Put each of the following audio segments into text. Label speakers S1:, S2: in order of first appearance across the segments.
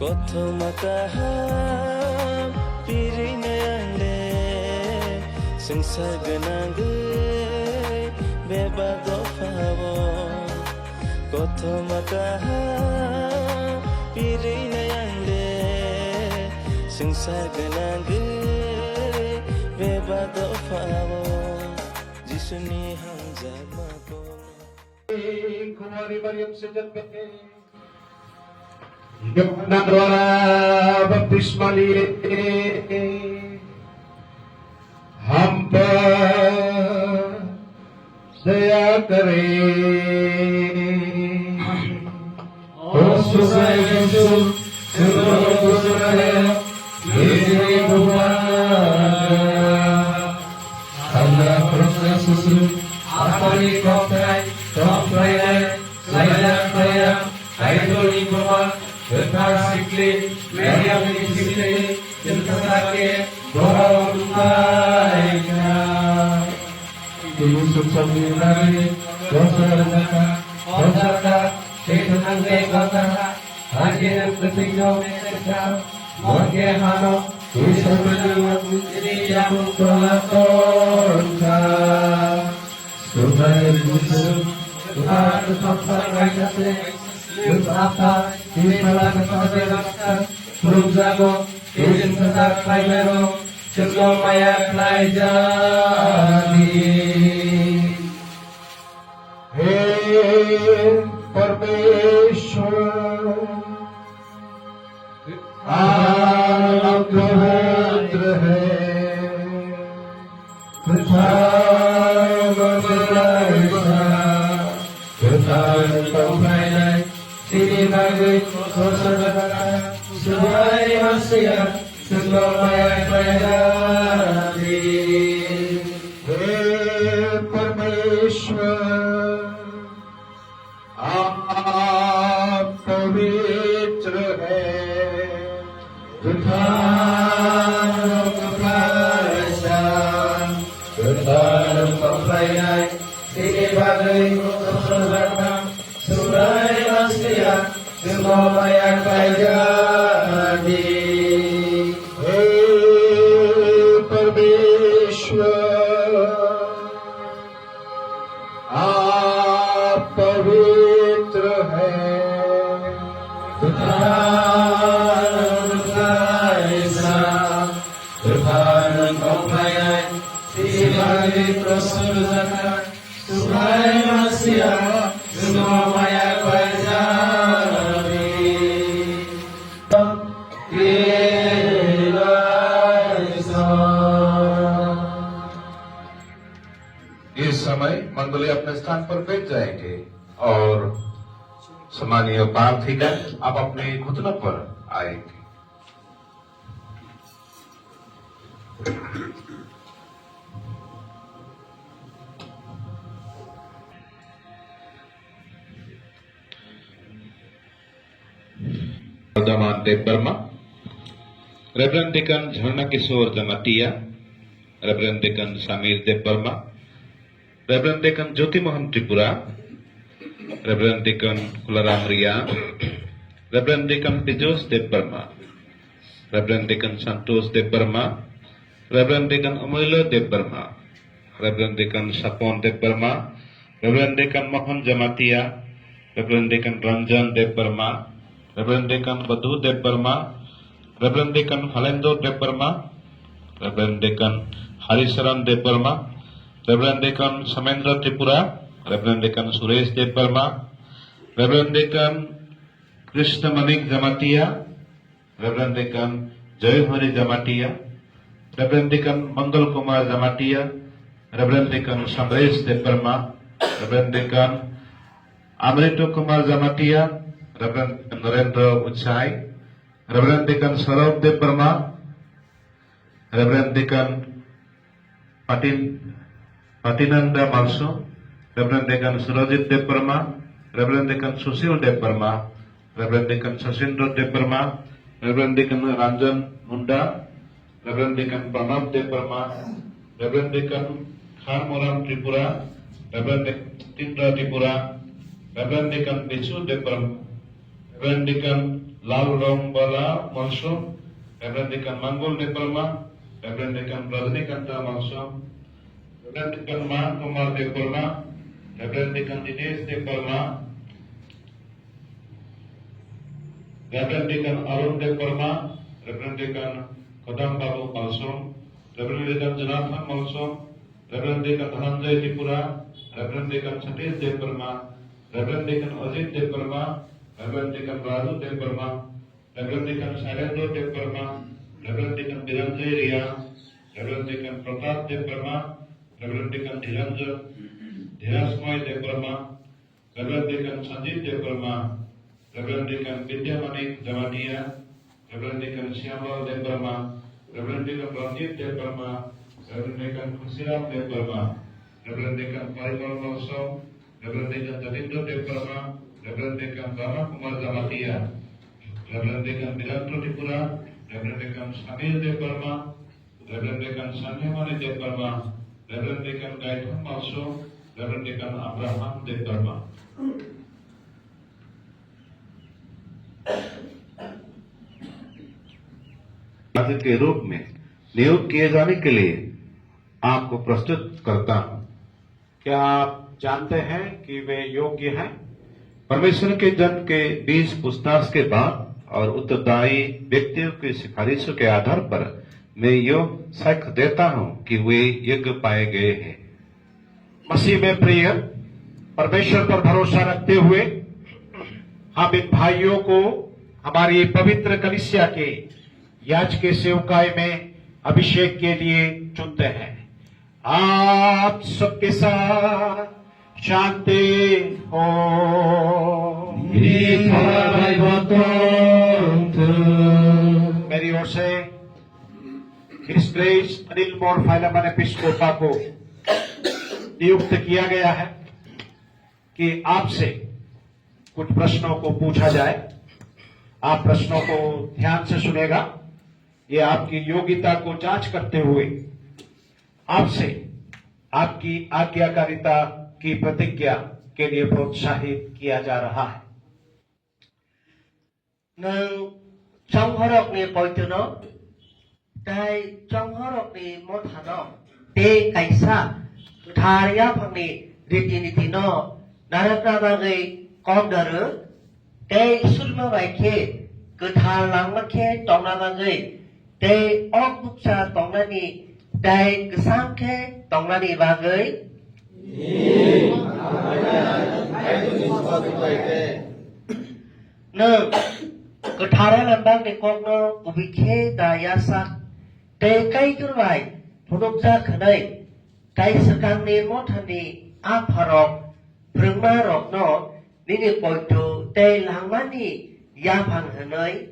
S1: Kotho makaham piri nayangde Sengsar genangge beba dofawo Kotho makaham piri nayangde Sengsar genangge beba dofawo Jisuni hamza makono
S2: कुमारी मरियम से जन्म के यमुना द्वारा बपतिस्मा लिए हम पर दया करे इस समय मंडली अपने स्थान पर बैठ जाएंगे और सम्मानीय प्रार्थीगण आप अपने घुटनों पर आएंगे।
S3: Vardhaman Debbarma, reverend deacon Jharna Kishore Jamatia, reverend deacon Samir Debbarma, reverend deacon Jyoti Mohan Tripura, reverend deacon Kularam Riya, reverend deacon Pijos Debbarma, reverend deacon Santosh Debbarma, reverend deacon Amulya Debbarma, reverend deacon Sapon Debbarma, reverend deacon Mohan Jamatia, reverend deacon Ranjan Debbarma, reverend deacon Badhu Debbarma, reverend deacon Phalendo Debbarma, reverend deacon Harisharan Debbarma, reverend deacon Samendra Tripura, reverend deacon Suresh Debbarma, reverend deacon Krishna Manik Jamatia, reverend deacon Jayhari Jamatia, reverend deacon Mangal Kumar Jamatia, reverend deacon Samaresh Debbarma, reverend deacon Amrito Kumar Jamatia, reverend Narendra Utsahi, reverend deacon Saurabh Debbarma, reverend deacon Patinanda Malsom, reverend deacon Surjit Debbarma, reverend deacon Sushil Debbarma, reverend deacon Shashindra Debbarma, reverend deacon Ranjan Munda, reverend deacon Pranab Debbarma, reverend deacon Khanmoram Tripura, reverend deacon Tripura, reverend deacon Bishu Debbarma, reverend deacon Lalu Longbala Malsum, Reverend Deacon Manggul De Palma, Reverend Deacon Rajnikanta Malsum, Reverend Deacon Man Kumar De Palma, Reverend Deacon Dinesh De Palma, Reverend Deacon Arun De Palma, Reverend Deacon Kodam Babu Malsum, Reverend Deacon Jonathan Malsum, Reverend Deacon Dhananjay Tripura, Reverend Deacon Satish De Palma, Reverend Deacon Ajit De Palma, Reverend Deacon Raju De Palma, Reverend Deacon Shailendra De Palma, Reverend Deacon Biranjay Ria, Reverend Deacon Pratap De Palma, Reverend Deacon Dhirasmoy De Palma, Reverend Deacon Sanjit De Palma, Reverend Deacon Vidyamanik Jamatia, Reverend Deacon Shyamlal De Palma, Reverend Deacon Ranjit De Palma, Reverend Deacon Khusiram De Palma, Reverend Deacon Parimal Malsum, Reverend Deacon Jatindra De Palma, Reverend Deacon Rama Kumar Jamatia, Reverend Deacon Virantro Tripura, Reverend Deacon Samir De Palma, Reverend Deacon Sanyamani De Palma, Reverend Deacon Gaitan Malsum, Reverend Deacon Abraham De Palma. के रूप में नियुक्त किए जाने के लिए आपको प्रस्तुत करता हूं।
S4: क्या आप जानते हैं कि वे योग्य हैं?
S3: परमेश्वर के जन के 20 पूछताछ के बाद और उत्तरदायी व्यक्तियों की सिफारिशों के आधार पर मैं यो साक्ष्य देता हूं कि वे योग्य पाए गए हैं।
S4: मसीह में प्रिय, परमेश्वर पर भरोसा रखते हुए हम इन भाइयों को हमारी पवित्र कलीसिया के याजकीय सेवकाई में अभिषेक के लिए चुनते हैं। आप सबके साथ शांति हो। मेरी ओर से इस ग्रेस अनिल मोर फाइलमन एपिस्कोपा को नियुक्त किया गया है कि आपसे कुछ प्रश्नों को पूछा जाए। आप प्रश्नों को ध्यान से सुनेगा। ये आपकी योग्यता को जांच करते हुए आपसे आपकी आज्ञाकारिता की प्रतिज्ञा के लिए प्रोत्साहित किया जा रहा है।
S5: 정허럭니 보이트노 다이 정허럭니 못하노 대 가이사 다리야 방니 리티니티노 나라다바의 검더르 대 술마바이케 그 달랑마케 동나바의 대 억북사 동나니 대 그 상케 동나니 바의 능 그 다른 한방의 꼭노 우비케 다야사 대 까이그라이 부독자 그네 다이스강니 못하니 아파록 브릉마록 니니 보이투 대 랑마니 야방하네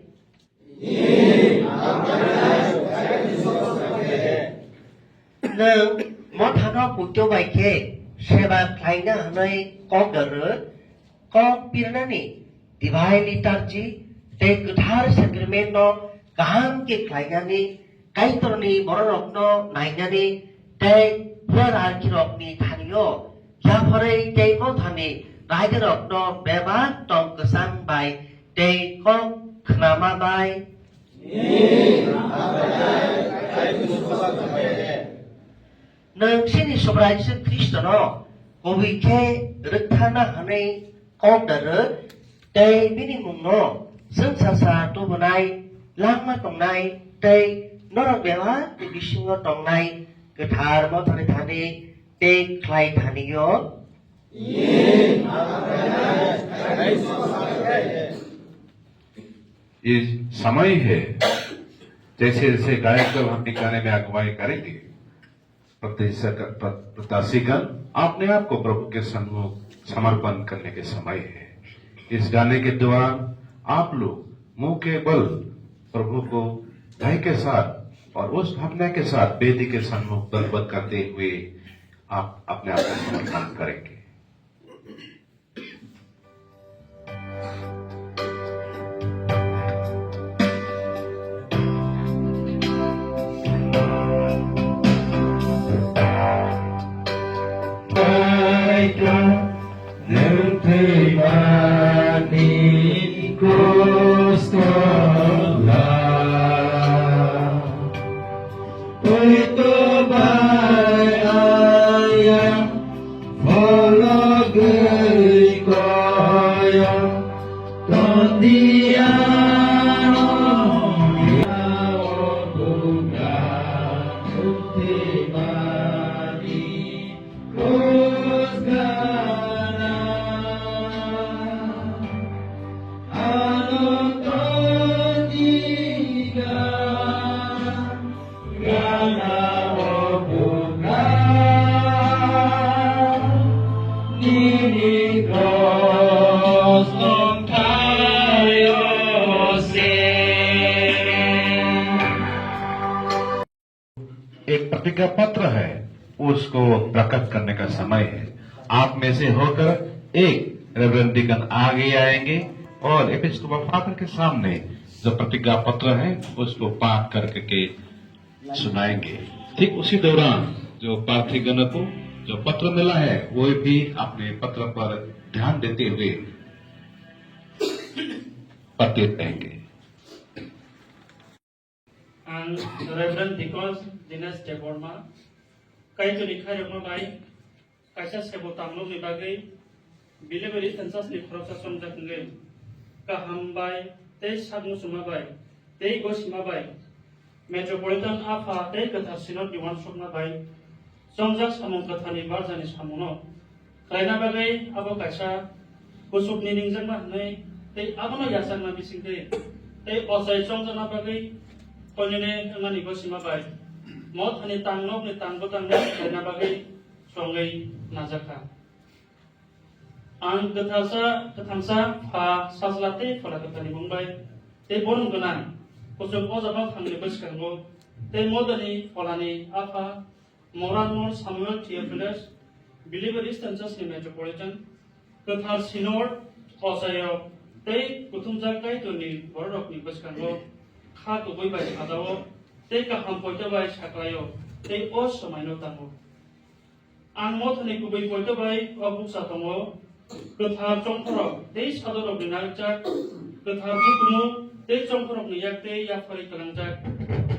S5: 능 못하노 부조바이케 세바 클라이나 하네 꼭더르 꼭 비르나니 디바이니 tarji te kuthar sacrament no kaham ke khlainani kaitorni borok no nainani te phar arki ni thaniyo ya phare te no thani raiderok no beba tong kesang bai te kong khnama bai nang sini sobrai se Kristo no kobi ke rithana hane kong dar te bini mung noซึ่งซาซาตัวบนายล้างมาตรงในเตยนรกเบวะติบิชิงก็ตรงในกระถารมอทานิธานีเตยใครธานิโย
S3: ये समय है जैसे जैसे गायक जब हम गाने में अगुवाई करेंगे प्रत्याशीगण अपने आप को प्रभु के सम्मुख समर्पण करने के समय है। इस गाने के दौरान आप लोग मुंह के बल प्रभु को भय के साथ और उस भावना के साथ वेदी के सम्मुख दंडवत करते हुए आप अपने आप को समर्पण करेंगे।
S1: Costa
S3: प्रतिज्ञा पत्र है उसको प्रकट करने का समय है। आप में से होकर एक रेवरेंड डीकन आगे आएंगे और एपिस्कोपल फादर के सामने जो प्रतिज्ञा पत्र है उसको पाठ करके सुनाएंगे। ठीक उसी दौरान जो प्रार्थीगण को जो पत्र मिला है वो भी अपने पत्र पर ध्यान देते हुए पढ़ते रहेंगे।
S6: Ang Reverend Deacon Dinas Deborma, kay to ni Kairma Bay, Kasha Sebotamlo ni Bagay, Biliberi Tensas ni Professor Jakungay, Kahambay, Te Sabu Sumabay, Te Gosimabay, Metropolitan Afa, Te Katasino, the one from Nabay, Somjak Samon Katani Barzan is Hamono, Kaina Bagay, Abo Kasha, Kusuk Ninjama, Te Abana Yasan Mabising Day, Te Osai Somjana Bagay, Kolene ngani ko sima bai mot hani tangnok ni tangbo tangnok na bagai songai najaka ang kathamsa pha saslate phala katani mumbai te bon gana kusuk ojaba khangni baskango te modani phalani afa moranmor Samuel Theophilus Believer Eastern Church Metropolitan kathar sinor osayo te kutumja kai to ni borok ni baskango खा तो कोई by आदाओ ते का हम पोइटे by छाकलायो ते ओस समाइनो तामो आं moth ने कुबै पोइटे बाई अबुक सातमो कथा चंखरो ते सादरो बिनारचा कथा बुकुमो ते चंखरो नियाक ते या फरि कलंजा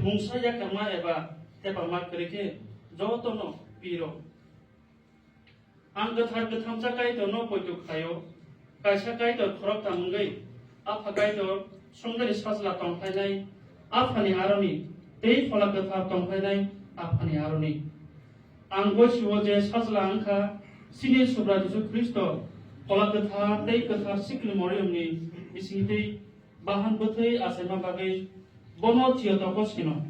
S6: मुंसा या कमा एबा ते परमा करिके जतनो पिरो आं कथा कथामचा काई तो नो पोइटु खायो कायसा काई तो खरक तामुंगै आफा काई तो Sungguh sasalah tongkai afani aroni, tei pola ketah tongkai afani aroni. Anggo siwoje sasalah angka sini subra Yesus Kristo pola ketah tei ketah sikli morium ni bisingti bahan betai asema bagai bono tiada kosino.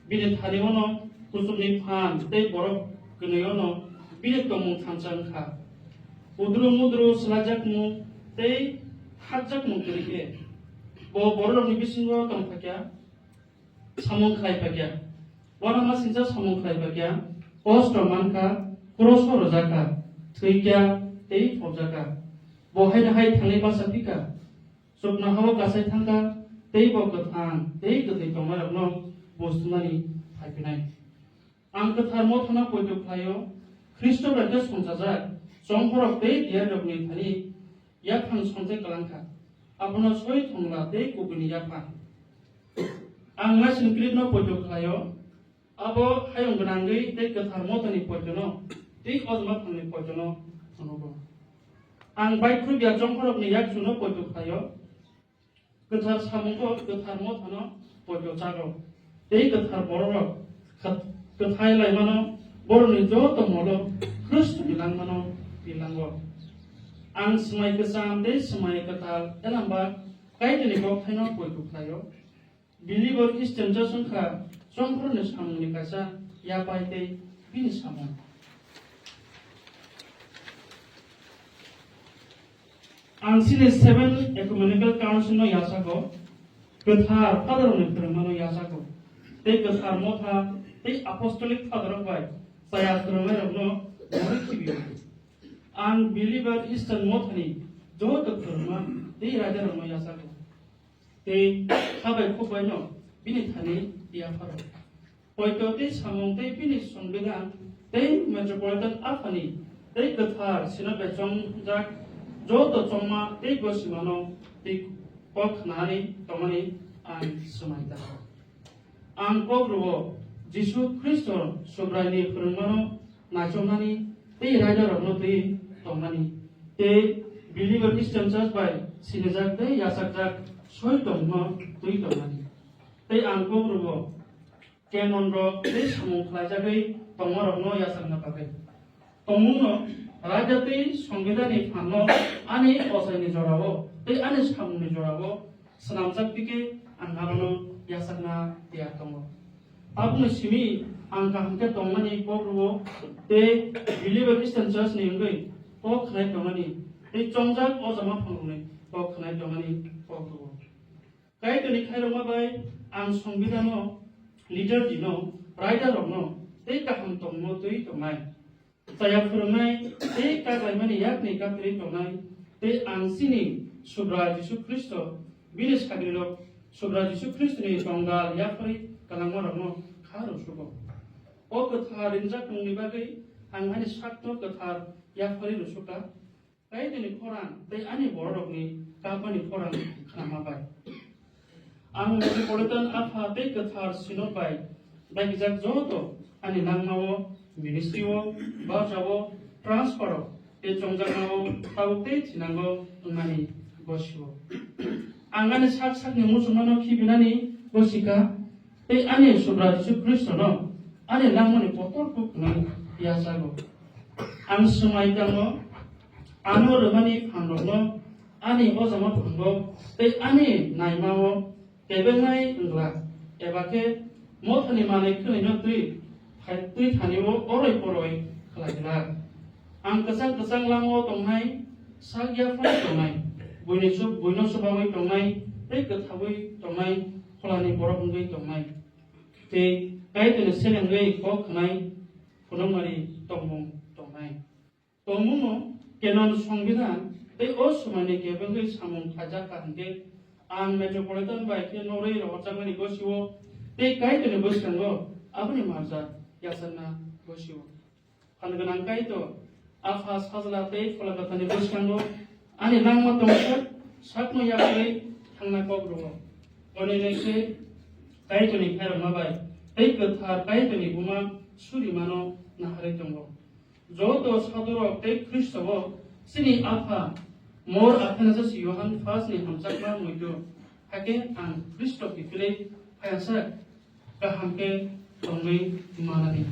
S6: Bilet hari bono kusum ni pan tei borok kenayono bilet kamu tancangka. Udru selajakmu tei hajakmu kerike. Bo borok ni bisingo kam pakya samong khai pakya wana masinja samong khai pakya posto manka kroso rozaka thuikya tei phobjaka bo hai thangai basapika sopna hawa kasai thangka tei bo kathang tei kathai tomarapno bostunani phaipinai ang katharmo thana poitu khlayo Kristo rajya songjajak songkhorok tei diarokni thani yakhang songjai kalangka Apno soi thongla te kubini yapa. Ang mas include pojo khayo. Abo hayong ganangai te kathar motani pojono. Te ozma thongni pojono sonobo. Ang bai krubya jongkhorok ni yak suno pojo khayo. Kathar samungko kathar motano pojo chago. Te kathar borok kathai lai mano borni jo to molo Kristo bilang mano bilango. Ang semai kesam deh semai ketal dalam bak kait ini kau kena kau tukayo. Believer Christian jasungka songkron samun ni kasa ya paite bin samun. Ang sini 7 Ecumenical Council no yasako ketar father no permano yasako. Te ketar motha te apostolic father bai saya terumai no dari kibiyo. Ang believer Eastern mothani jo doktorma te raja rama yasako te sabai khobaino bini thani dia faro poito te samong te bini sonbega te metropolitan afani te kathar sinabe jongjak jo to chongma te gosimano te kokhnari tomani ang sumaita ang kogruo Jisu Kristo sobrani permano nachomani te raja rama te tomani te believer Christian church by sinajak te yasakjak soi tongma tui tomani te angko rubo kenon ro te samung khlaijagai tongmarokno yasakna pabe tongmuno raja te সংবিধানি phangno ani osaini jorabo te ani samungni jorabo sanamjak dike angharono yasakna dia tongo abno simi angka hangke tongmani pogrubo te believer Christian church ni ngai pok khnai tongani te chongjak ojama phangni pok khnai tongani pogrubo kai toni khairoma bai ang সংবিধানো liturgy no writer no tei kaham tongmo tui tongnai saya phurungnai tei kaglaimani yakni kaktri tongnai tei angsini subra Jisu Kristo binis kagrilok subra Jisu Kristo ni tonggal yakri kalangmorokno kharo sugo o gothar rinjak nungni bagai anghani sakno gothar yakri rusuka kai dini khorang tei ani borokni kapani khorang khnamabai ang metropolitan apha tei gothar sinobai baigijak joto ani nangmao ministryo bajawo transfero tei chongjagmao tau tei thinango wngmani bosio angani sak sakni musulmano khibinani bosika tei ani subra Jisu Kristo no ani nangmani potor kuknai yasago ang sumaitango ano remani phangrokno ani ojamo phanggo tei ani naimao kebengai ngla ebake mothani manai khulino tui tui thaniwo oroi poroi khlaigla ang kasang lango tongnai sagya phai tongnai buino subawai tongnai tei gathawi tongnai kholani borok ungui tongnai tei kaitene selengai kok khnai phunongmari tongmung tongnai tongmungo kenon সংবিধান tei o sumani kebengai samung khajaka hangge ang metropolitan bai ke norei rochangani gosiwo tei kaitene boskango aboni marja yasanna gosiwo khanganang kaito afa sajla tei pholagatani boskango ani nangma tongsa sakno yakei thangna kokrugo oni neke kaitoni khairma bai tei gothar kaitoni buma surimano nahare tongo joto saduro tei Kristowo sini afa mor aphena si Yohan first ni hamchakma muido hake ang Kristo kifile phayasa kahamke tongmei manani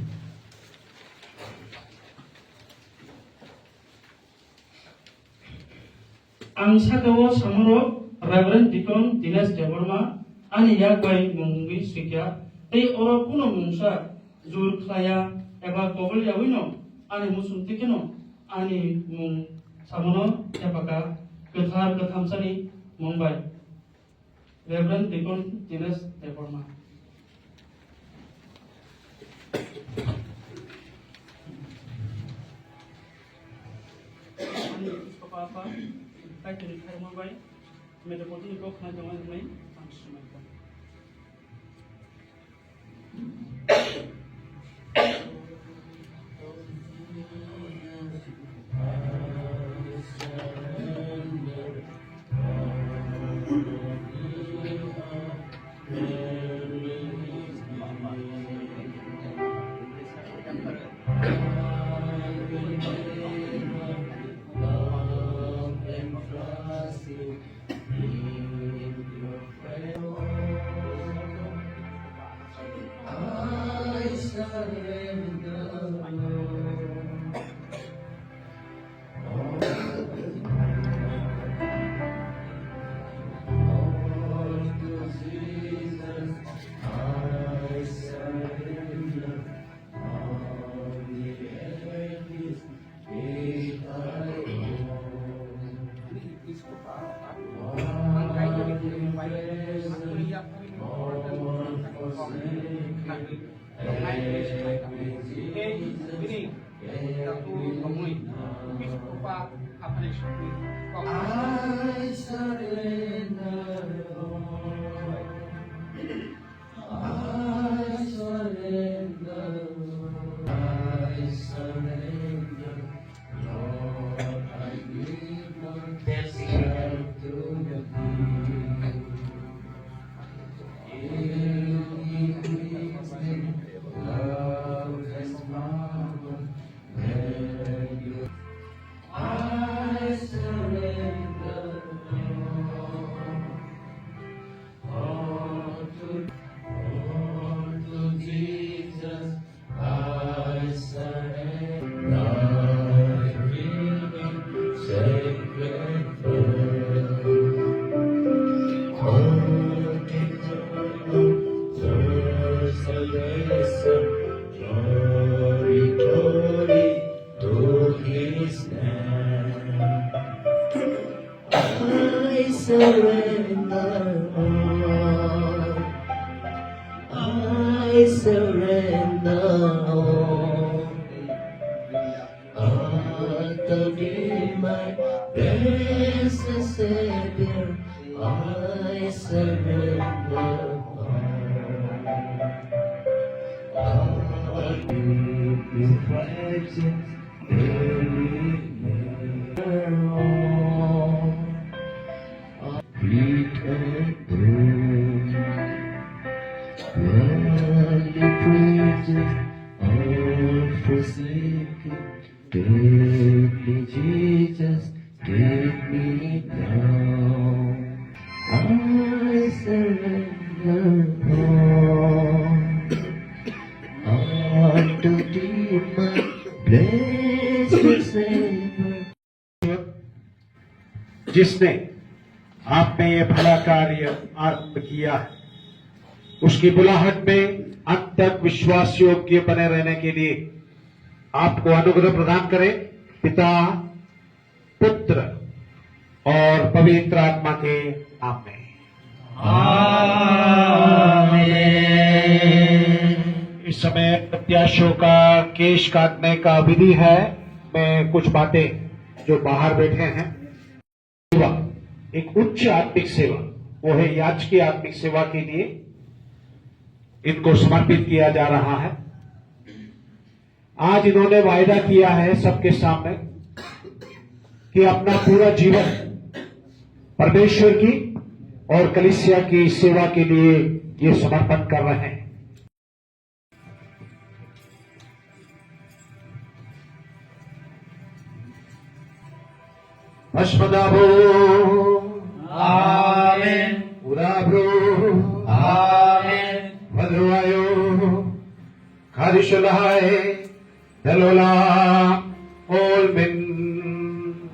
S6: ang sakawo samuro Reverend Deacon Dinesh Deborma ani yakbai mungwi sikya tei oro puno mungsa jur khlaya eba kobol yawino ani musum tikino ani mung samono epaka gothar gathamsani Mumbai Reverend Deacon Dinesh Deborma ani papa kai tiri khai Mumbai metropolitan ko khna jama mai pangsumai
S1: I surrender all. surrender all. Your presence Sweet and true, worldly praises all forsaken. Take me, Jesus, take me down. I surrender all unto thee, my blessed Savior.
S4: जिसने आप में ये भला कार्य आरंभ किया है, उसकी बुलाहट में अंत तक विश्वास योग्य बने रहने के लिए आपको अनुग्रह प्रदान करे। पिता, पुत्र और पवित्र आत्मा के नाम में आमीन। इस समय प्रत्याशियों का केश काटने का विधि है। मैं कुछ बातें जो बाहर बैठे हैं, एक उच्च आत्मिक सेवा, वो है याजकीय आत्मिक सेवा के लिए इनको समर्पित किया जा रहा है। आज इन्होंने वायदा किया है सबके सामने कि अपना पूरा जीवन परमेश्वर की और कलीसिया की सेवा के लिए ये समर्पण कर रहे हैं। भस्मदाभो आमेन, उदाभ्रो आमेन, भद्रवायो खादिशलाय दलोला ओलमिन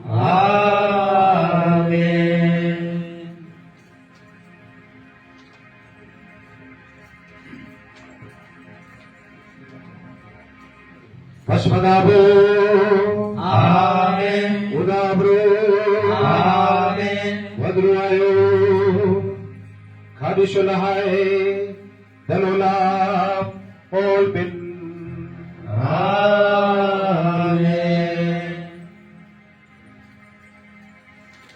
S4: आमेन। भस्मदाभो आमेन, उदाभ्रो आमेन, भद्रवायो खादिशलाय दलोला ओलमिन आमेन।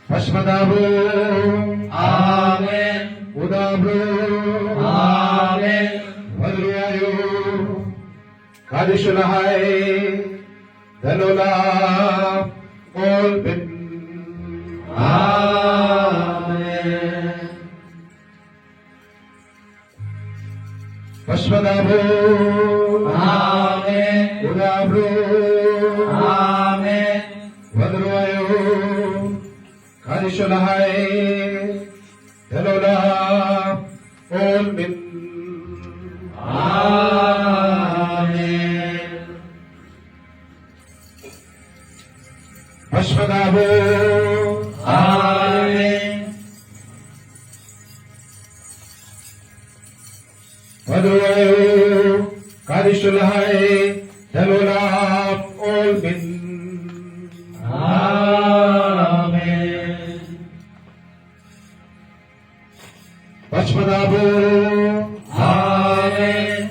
S4: भस्मदाभो आमेन, उदाभ्रो आमेन, भद्रवायो खादिशलाय दलोला ओलमिन आमेन। भस्मदाभो आमेन, उदाभ्रो आमेन, भद्रवायो खादिशलाय दलोला ओलमिन आमेन। भस्मदाभो आमेन, भद्रवायो खादिशलाय दलोला ओलमिन आमेन। भस्मदाभो आमेन,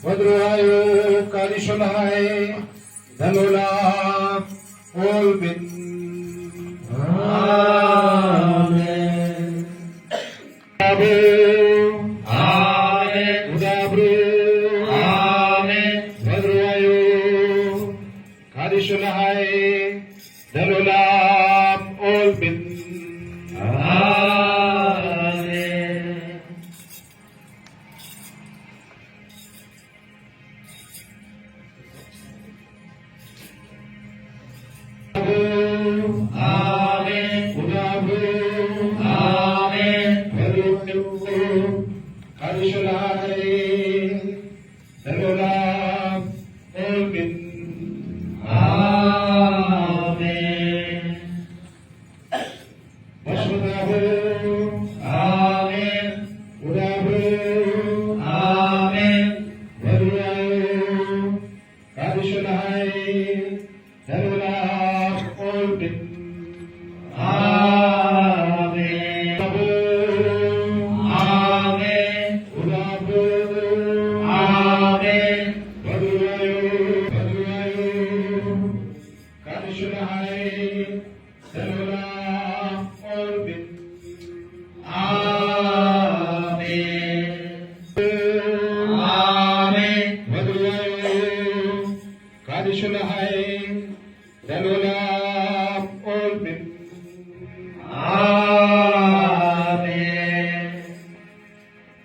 S4: भद्रवायो खादिशलाय दलोला ओलमिन आमेन। आमेन, उदाभ्रो आमेन, भद्रवायो खादिशलाय दलोला ओलमिन आमेन। आमेन, उदाभ्रो आमेन, भद्रवायो खादिशलाय दलोला ओलमिन आमेन। भस्मदाभो आमेन, उदाभ्रो आमेन, भद्रवायो खादिशलाय दलोला ओलमिन आमेन। आमेन, उदाभ्रो आमेन,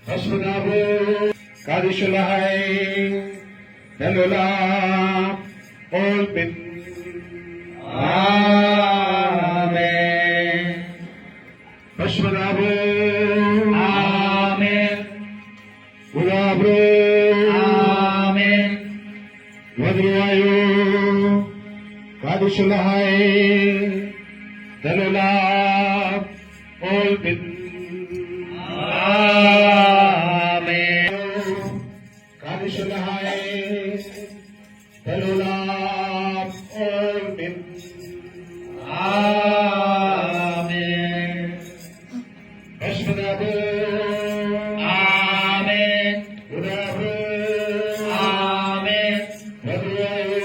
S4: Hasbunabo, Kadishulahai, Dalula, Olpin.
S1: Amen.
S4: Hasbunabo,
S1: Amen.
S4: Ulabro,
S1: Amen.
S4: Vadruayo, Kadishulahai, Dalula, Olpin.
S1: Amen.
S4: Kadishulahai, Dalula, Olpin.
S1: Amen.
S4: Hasbunabo,
S1: Amen.
S4: Ulabro,
S1: Amen.
S4: Vadruayo,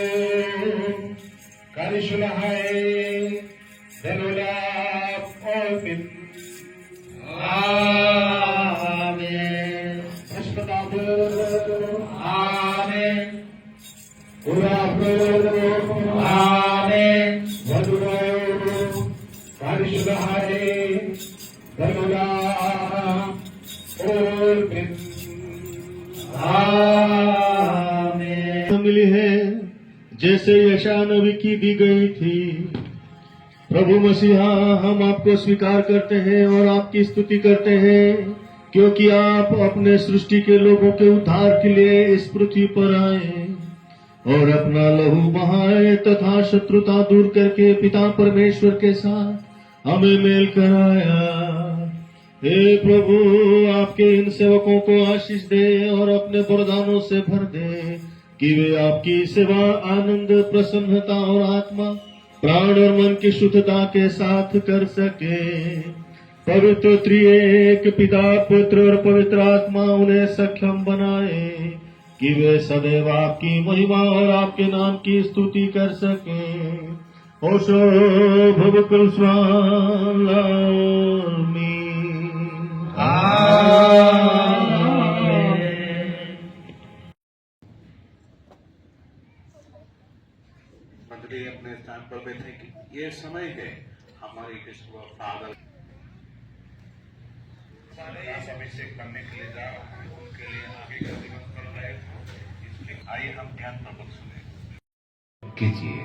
S4: Kadishulahai, Dalula, Olpin.
S1: Amen.
S4: Hasbunabo,
S1: Amen.
S4: Ulabro,
S1: Amen.
S4: Vadruayo, Kadishulahai, Dalula, Olpin.
S1: Amen.
S7: मिली है जैसे यशा नबी की दी गई थी। प्रभु मसीहा, हम आपको स्वीकार करते हैं और आपकी स्तुति करते हैं, क्योंकि आप अपने सृष्टि के लोगों के उद्धार के लिए इस पृथ्वी पर आए और अपना लहू बहाए तथा शत्रुता दूर करके पिता परमेश्वर के साथ हमें मेल कराया। हे प्रभु, आपके इन सेवकों को आशीष दे और अपने वरदानों से भर दे कि वे आपकी सेवा आनंद, प्रसन्नता और आत्मा, प्राण और मन की शुद्धता के साथ कर सके। पवित्र त्रिएक पिता, पुत्र और पवित्र आत्मा उन्हें सक्षम बनाए कि वे सदैव आपकी महिमा और आपके नाम की स्तुति कर सके। ओशो भवकुल स्वामी।
S4: मंडली अपने स्थान पर बैठे कि ये समय है हमारी विश्व फादर अभिषेक करने के लिए जा रहा है, उनके लिए आगे का दिवस कर रहे हैं। इसलिए आइए हम ध्यान पूर्वक सुने
S2: कीजिए।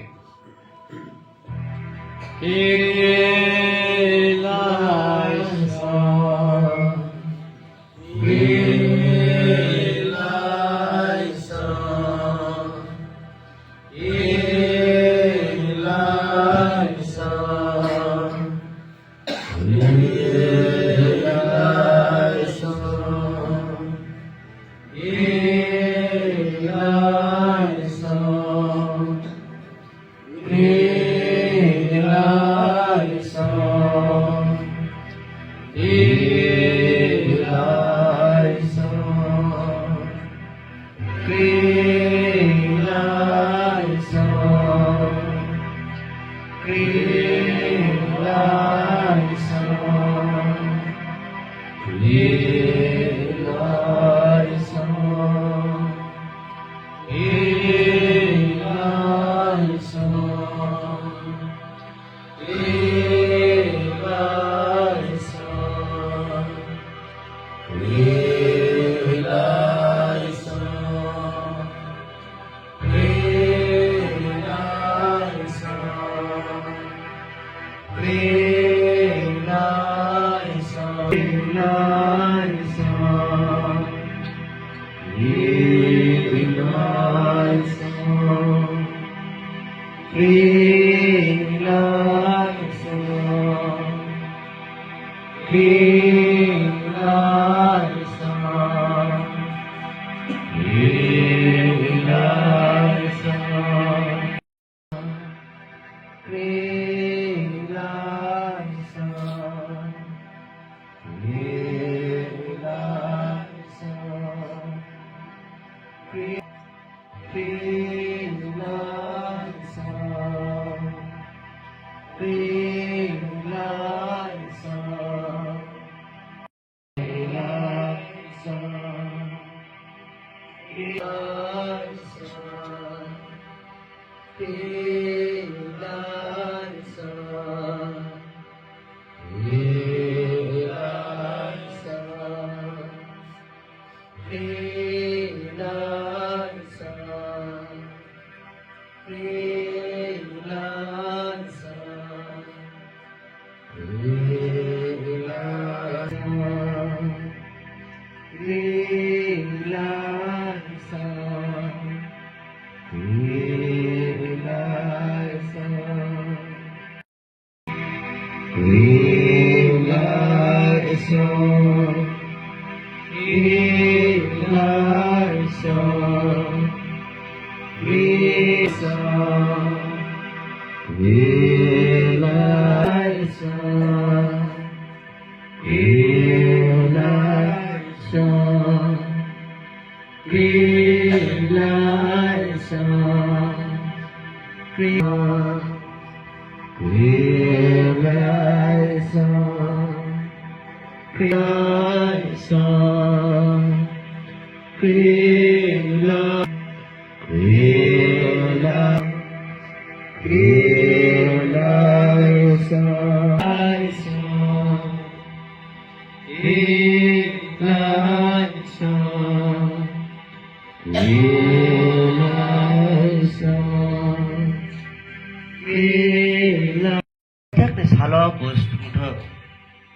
S5: Takne salo bus tunggu.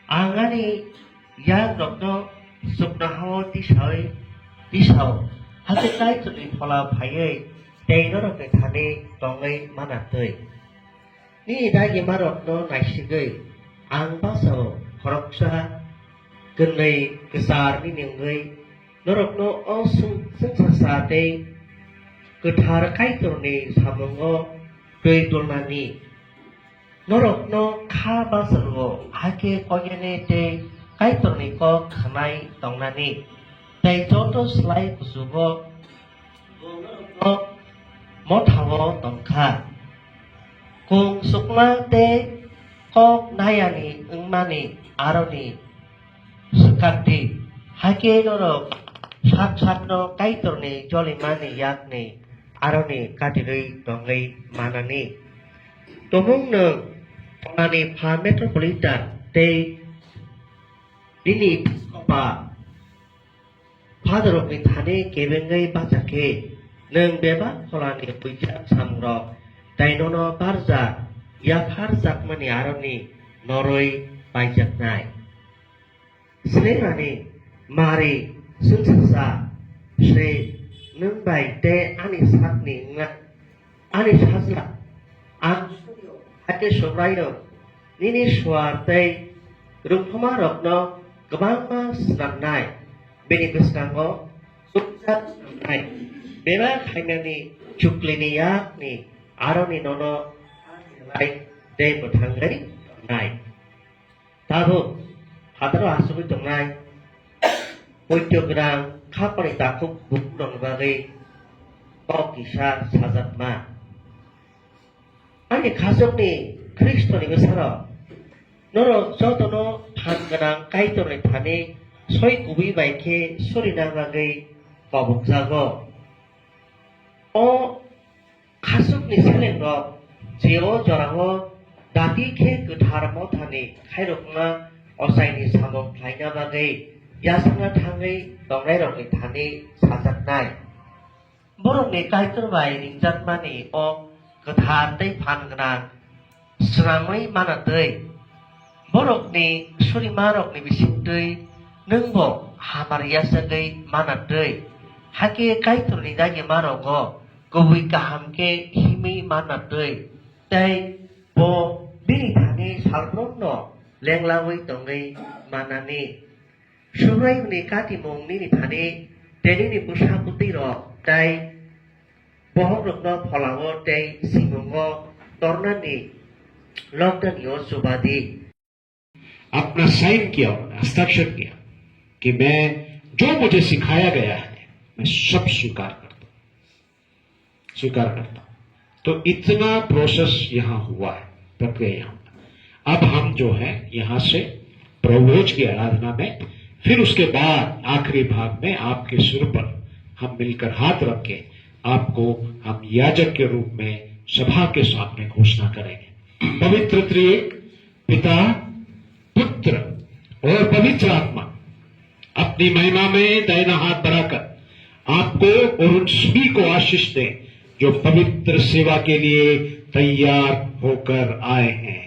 S5: Angani yang dokno sukna hawa tisau. Hati kai tuni pola payai. Dei no rok thane tongai mana tei. Ni dai ge marok no naisigai. Ang baso koroksa kenai kesar ni nengai. Norok no osung sensasa dei. Ketar kai tuni samongo dei dolmani. Norok no kha basarwo hake koyene te kai tuni ko khanai tongnani. Dei joto slai kusubo. No motawo tongkha. Kung sukma te kok nayani engmani aroni sekati hake norok sat no kai tuni jolimani yakni aroni katirei tongai manani. Tomong no Tongani pa metropolitan te dini kopa padarok ni thane kebengai bachake neng beba kolani puja samro dainono barja ya farjak mani aroni noroi paijak nai slerani mari sunsasa se neng bai te ani sakni nga ani sasla an Ake sobrayo nini suarte rumah rokno kebangma senanai bini beskango sukses senanai beba kainani cuklini yak ni aroni nono lai de bertanggari nai tahu hadro asubi tongai poityo gerang kapari takuk buk dong bagi kok kisah sajat ma 아니 가족이 그리스도인을 살아. 너로 저도노 판가랑 가이도를 타니 소위 구비 바이케 소리 나가게 거북자고 가족이 살린 거 지오 저라고 나디케 그 다른 못하니 카이로구나 어사이니 사목 라이나가게 야상나 탕의 덩레로게 타니 사작나이 모롱네 가이도를 바이 링잣만이 Ketan tei pan kenang seramai mana tei borok ni suri marok ni bising tei nengbo hamaria segai mana tei hake kaitur ni dagi maroko gobui kaham ke himi mana tei tei bo bini thani salrok no lenglawi tongai mana ni surai ni kati mong ni thani deni ni busa putih ro tei Bohong rukno pholawo tei simungo tornani lockdown yo subadi
S4: अपना sign किया उन्होंने हस्ताक्षर किया कि मैं जो मुझे सिखाया गया है मैं सब स्वीकार करता हूं तो इतना प्रोसेस यहाँ हुआ है प्रक्रिया यहाँ अब हम जो है यहाँ से प्रभुभोज की आराधना में फिर उसके बाद आखिरी भाग में आपके सिर पर हम मिलकर हाथ रख के आपको हम याजक के रूप में सभा के सामने घोषणा करेंगे पवित्र त्रिएक पिता पुत्र और पवित्र आत्मा अपनी महिमा में दाहिना हाथ बढ़ाकर आपको और उन सभी को आशीष दें जो पवित्र सेवा के लिए तैयार होकर आए हैं।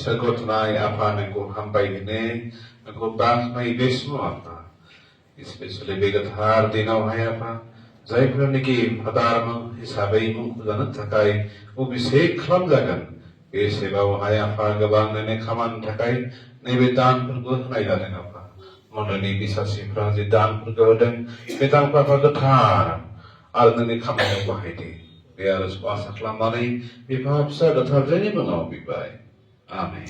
S2: Sagot na apa nengko hampai ini nengko bas mai besmu apa especially begat har dinaw hai apa jai pun niki hadar mu hisabai mu janat thakai u bisek kham jagan e seba hai apa gabang ne khaman thakai nebedan purgo nai jagan apa monani bisasi praji dan purgo dan betang pa thar al ne khaman ko hai di biar swasa klamani bibhapsa datha jeni banau bibai. Amen.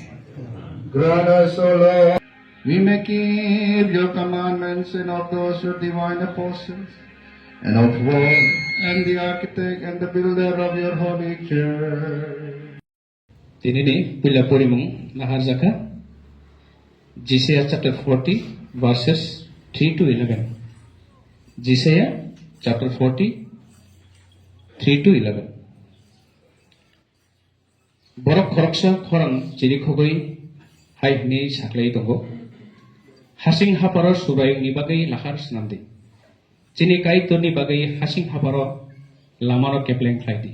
S7: Grant us, O Lord, we may keep your commandments and of those your divine apostles, and of God, and the architect and the builder of your holy church.
S8: Tinini pila porimung naharjaka Isaiah chapter 40 verses 3 to 11. Isaiah chapter 40 3 to 11. Borok khoroksa khorang chiri khogoi hai ni saklai tongo hasing haparo surai ni bagai lahar snamdi chini kai toni bagai hasing haparo lamaro kepleng khlaidi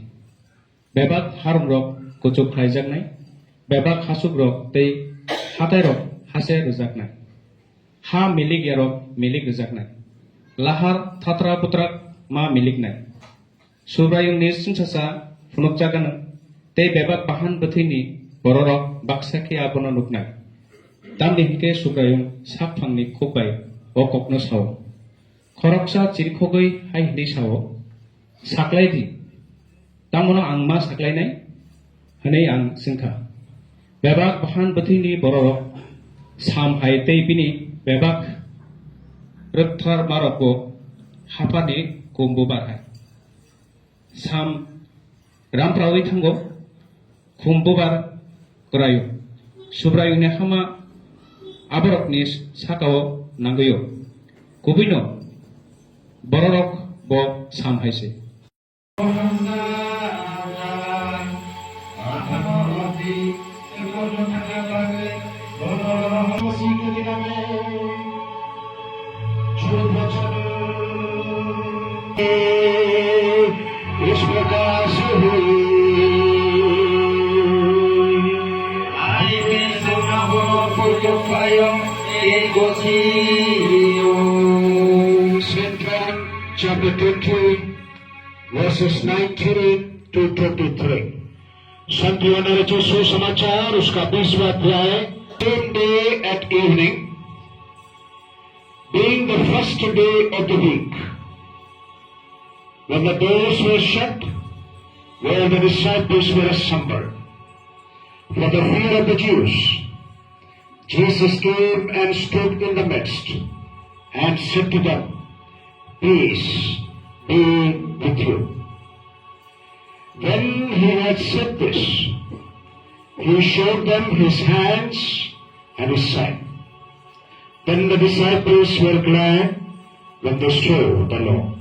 S8: bebak harum rok kuchuk khlaijak nai bebak hasuk rok tei hatai rok hase rujak nai ha milik yarok milik rujak nai lahar thatra putrak ma milik nai surai ni sungsasa phunuk jagan tei bebak bahan bethini bororok baksaki abono nuknai tamni hike subrayung saphangni khobai o kokno saw khoroksa chirkhogoi hai hini saw saklai di tamono angma saklai nai hanei ang singkha bebak bahan betini borok sam hai tei bini bebak rektar maroko hapani kumbu barhai sam ramprawi thango kumbu bar krayu subrayu ne hama aborok ni sakao nangoyo kubino borok bo sam haise
S7: इस प्रकार से हुई St. John chapter 20 verses 19 to 23 संत यूहन्ना रचित सुसमाचार उसका 20वां अध्याय same day at evening being the first day of the week when the doors were shut where the disciples were assembled for the fear of the Jews Jesus came and stood in the midst and said to them, Peace be with you. When he had said this, he showed them his hands and his side. Then the disciples were glad when they saw the Lord.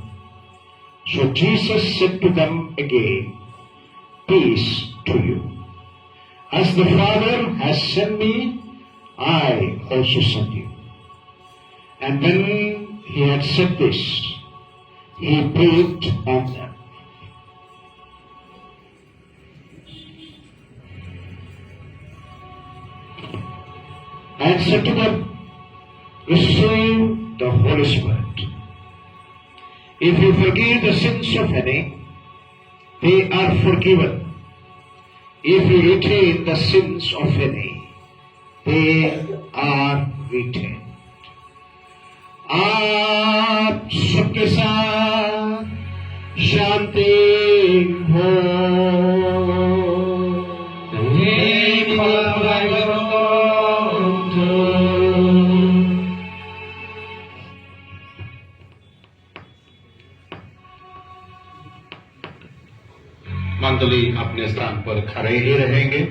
S7: So Jesus said to them again, Peace to you. As the Father has sent me, I also sent you. And when he had said this, he breathed on them. And said to them, Receive the Holy Spirit. If you forgive the sins of any, they are forgiven. If you retain the sins of any, they are retained. आप सबके साथ शांति हो
S2: मंडली अपने स्थान पर खड़े ही रहेंगे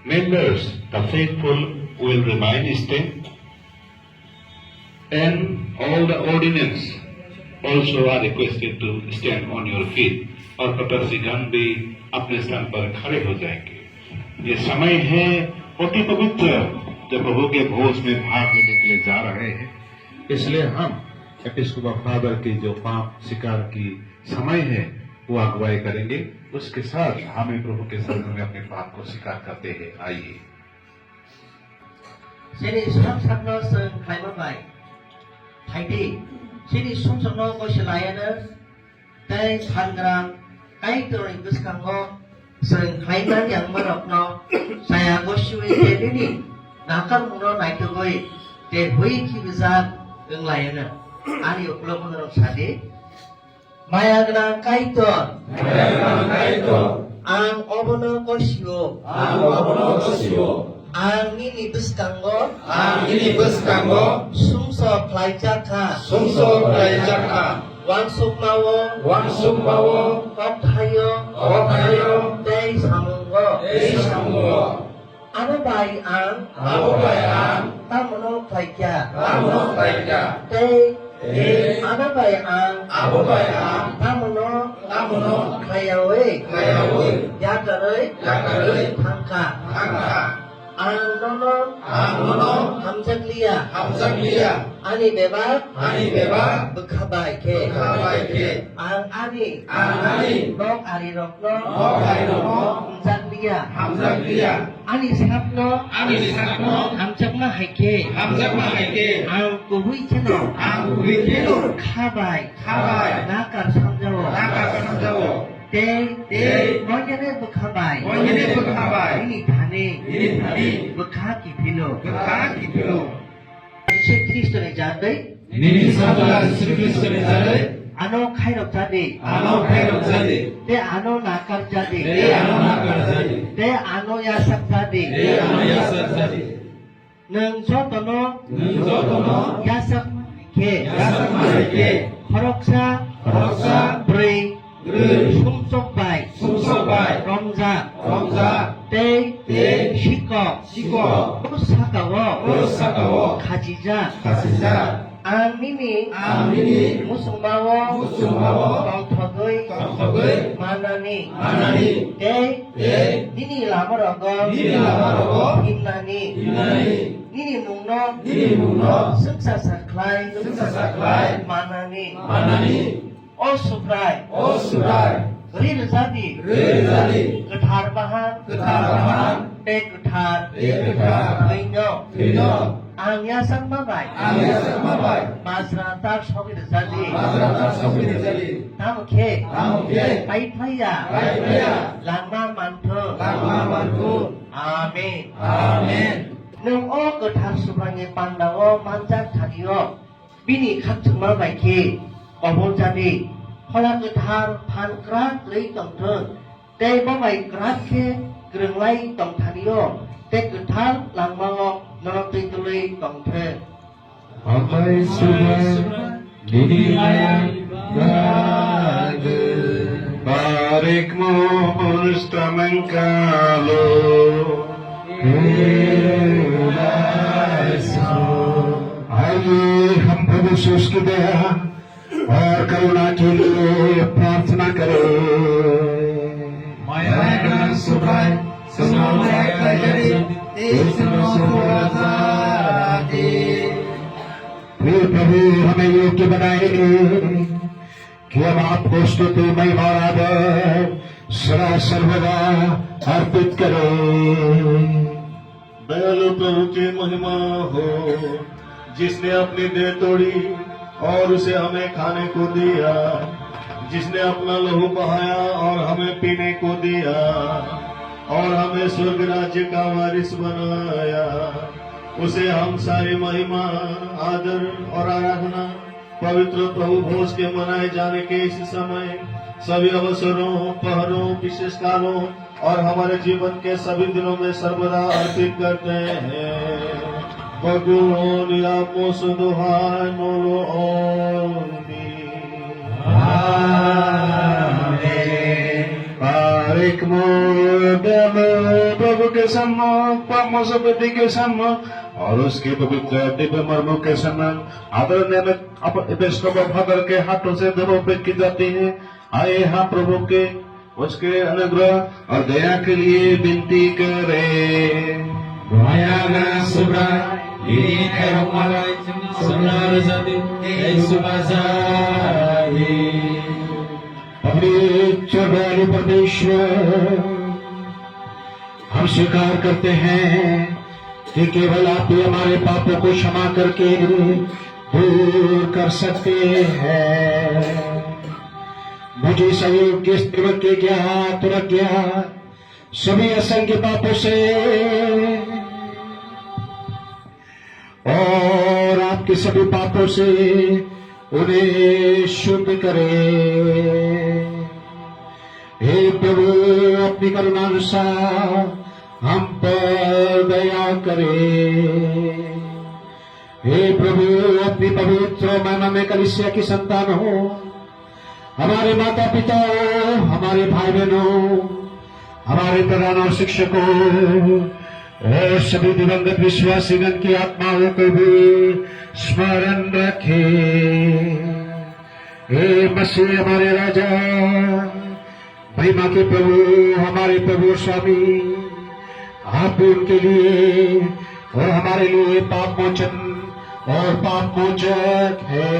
S2: Members, the faithful will remain standing, and all the ordinance also are requested to stand on your feet. और प्रदर्शीगण भी अपने स्थान पर खड़े हो जाएंगे। ये समय है अति पवित्र जब प्रभु के भोज में भाग लेने के लिए जा रहे हैं, इसलिए हम एपिस्कोपल फादर की जो पाप स्वीकार की समय है वो अगुवाई करेंगे। उसके साथ हमें प्रभु के सामने में अपने पाप को स्वीकार करते हैं। आइए
S5: Sini sum sakno sung khai mai thai di sini sum sakno ko silayana tai thangrang kai tori biskango sung khai nan yang marokno saya ko shui te ni nakam no nai to goi te hui ki bisa ung layana ani uklopon rok sade maya gna kai to ang obono ko sio ang ini beskango sumso plajaka wang sukmawo othayo dei samungo anabai ang tamono plaja dei anabai ang tamono kayawe yakarei thangka ang nono hamjakliya ani bebak bekhabai ke ang ani nok ari rokno hamjakliya ani sakno hamjakma haike ang kuhui cheno khabai nakar samjawo te moyane bekhabai ini thane bekha ki philo Yesus Kristus ne jadai ano khairok jadi te ano nakar jadi te ano yasak jadi nung jotono yasak ke horoksa brei sumsok bai romza te shiko sakawo khajija Amini musungbawo tongthogoi manani nini lamorogo himnani nini nungno suksa saklai manani o suprai rir jadi kethar bahan te kethar lino angya sama baik masyarakat sopir jadi tamu ke baik paya lama mantu amin nung o kethar suprangi pandawo manjat thadio bini khatuma baik ke obol jadi hola kethar phan krat lei tongthon te babai krat ke grunglai tong thadio te kethar langmango Nanti tulis kongte.
S7: Papai sudah dilayang raga, barikmu mustamengkalo, आइए हम प्रभु यीशु की दया और करुणा के लिए प्रार्थना करें। प्रिय प्रभु हमें योग्य बनाए कि हम आपको स्तुति महिमा और आदर सदा सर्वदा अर्पित करें। दयालु प्रभु की महिमा हो, जिसने अपनी देह तोड़ी और उसे हमें खाने को दिया, जिसने अपना लहू बहाया और हमें पीने को दिया और हमें स्वर्ग राज्य का वारिस बनाया, उसे हम सारी महिमा आदर और आराधना पवित्र प्रभु भोज के मनाए जाने के इस समय सभी अवसरों पहरों विशेष कालों और हमारे जीवन के सभी दिनों में सर्वदा अर्पित करते हैं। बगुलो निरापो सुदुहाय मोलो बारिक प्रभु के सम्मुख परमोपति के सम्मुख और उसके पवित्र दिव्य मर्मों के सम्मुख आदरणीय फादर के हाथों से देवोपीठ की जाती है। आए हम प्रभु के उसके अनुग्रह और दया के लिए विनती करें। पवित्र दयालु परमेश्वर, हम स्वीकार करते हैं कि केवल आप ही हमारे पापों को क्षमा करके दूर कर सकते हैं। मुझे संयोग सेवक के ज्ञात और अज्ञात सभी असंख्य पापों से और आपके सभी पापों से उन्हें शुद्ध करें। हे प्रभु, अपनी करुणानुसार हम पर दया करें। हे प्रभु, अपनी पवित्र महिमा में कलीसिया की संतान हो, हमारे माता पिता, हमारे भाई बहनों, हमारे प्रधान और शिक्षकों और सभी दिवंगत विश्वासीगण की आत्माओं को भी स्मरण रखे। हे मसीह हमारे राजा, महिमा के प्रभु, हमारे प्रभु स्वामी, आप भी उनके लिए और हमारे लिए पाप मोचन और पाप मोचक है।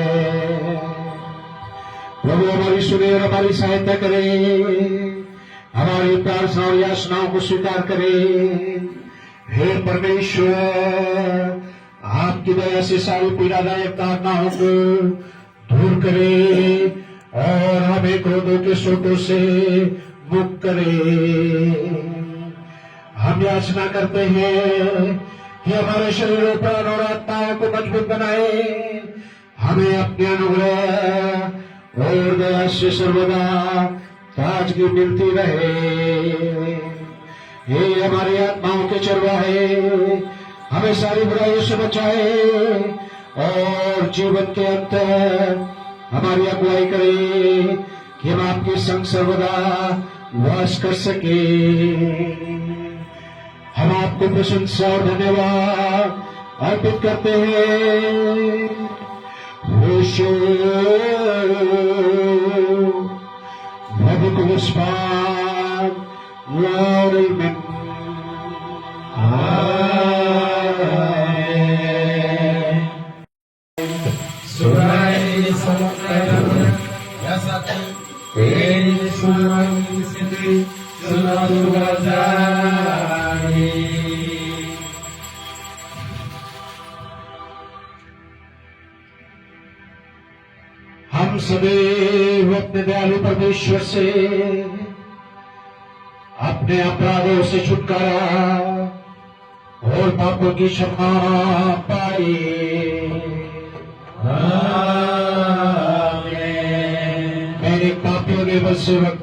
S7: प्रभु हमारी सुने और हमारी सहायता करें, हमारी प्रार्थना और याचनाओं को स्वीकार करें। हे परमेश्वर, आपकी दया से सारी पीड़ादायक धारणाओं को दूर करें और हमें क्रोधों के स्रोतों से मुक्त करें। हम याचना करते हैं कि हमारे शरीरों प्राण और आत्माओं को मजबूत बनाए, हमें अपने अनुग्रह
S4: और दया से सर्वदा ताजगी मिलती रहे। हे हमारी आत्माओं के चरवाहे, हमें सारी बुराइयों से बचाए और जीवन के अंत हमारी अगुवाई करे कि हम आपके संग सर्वदा वास कर सके। हम आपको प्रशंसा और धन्यवाद अर्पित करते हैं। होशो भव कुस्पान लारिमिन हम सदैव अपने दयालु परमेश्वर से अपने अपराधों से छुटकारा और पापों की क्षमा पाए। मैं एक पापियों निर्बल सेवक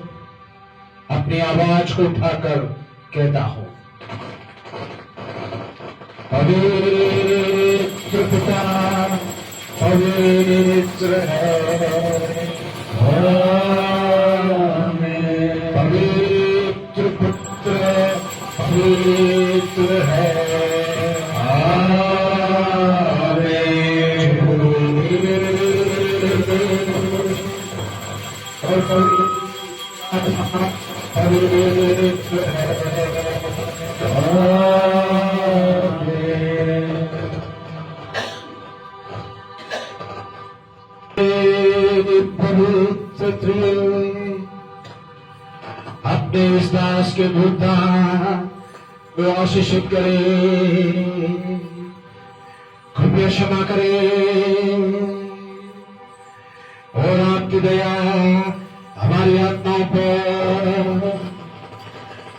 S4: अपनी आवाज को उठाकर कहता हूं, पवित्र पिता पवित्र है, पवित्र पुत्र पवित्र है। और पवित्र अपने इस दास के मुद्दा को आशीषित करे, कृपया क्षमा करे और आपकी दया हमारी आत्माओं पर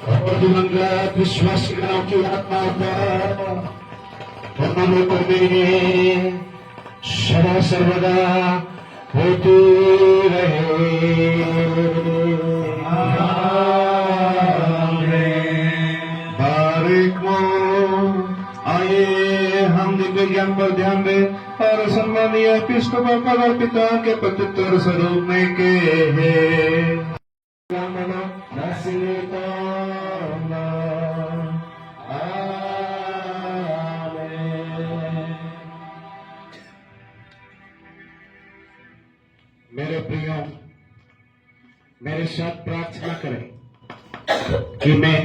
S4: और दिवंगत विश्वासियों की आत्माओं पर में सदा सर्वदा होती रहे। बारिक हो। आइए हम दिव्य ज्ञान पर ध्यान दें और सम्मानीय एपिस्कोपल पद पिता के पवित्र स्वरूप में के मेरे प्रियो, मेरे साथ प्रार्थना करें कि मैं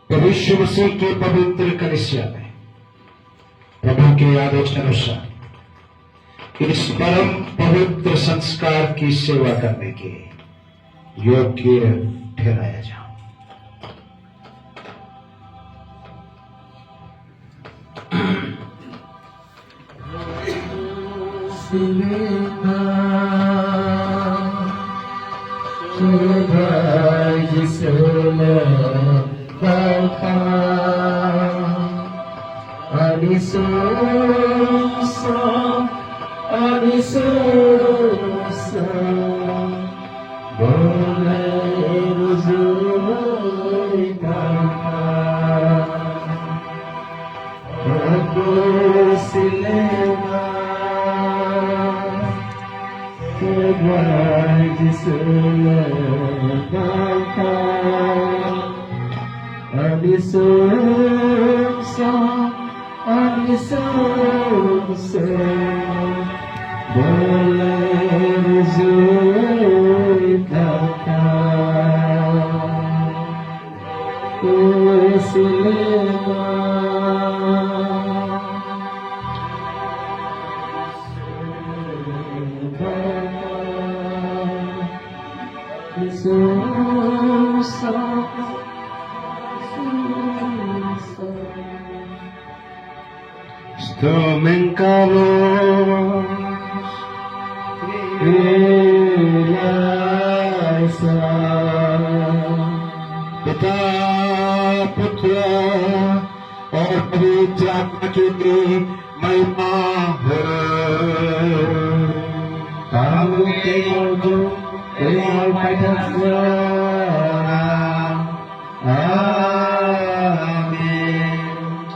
S4: प्रभु यीशु मसीह के पवित्र कलीसिया में प्रभु के आदेश अनुसार इस परम पवित्र संस्कार की सेवा करने के योग्य ठहराया जाऊं। पिता पुत्र और पवित्र आत्मा के लिए महिमा हो।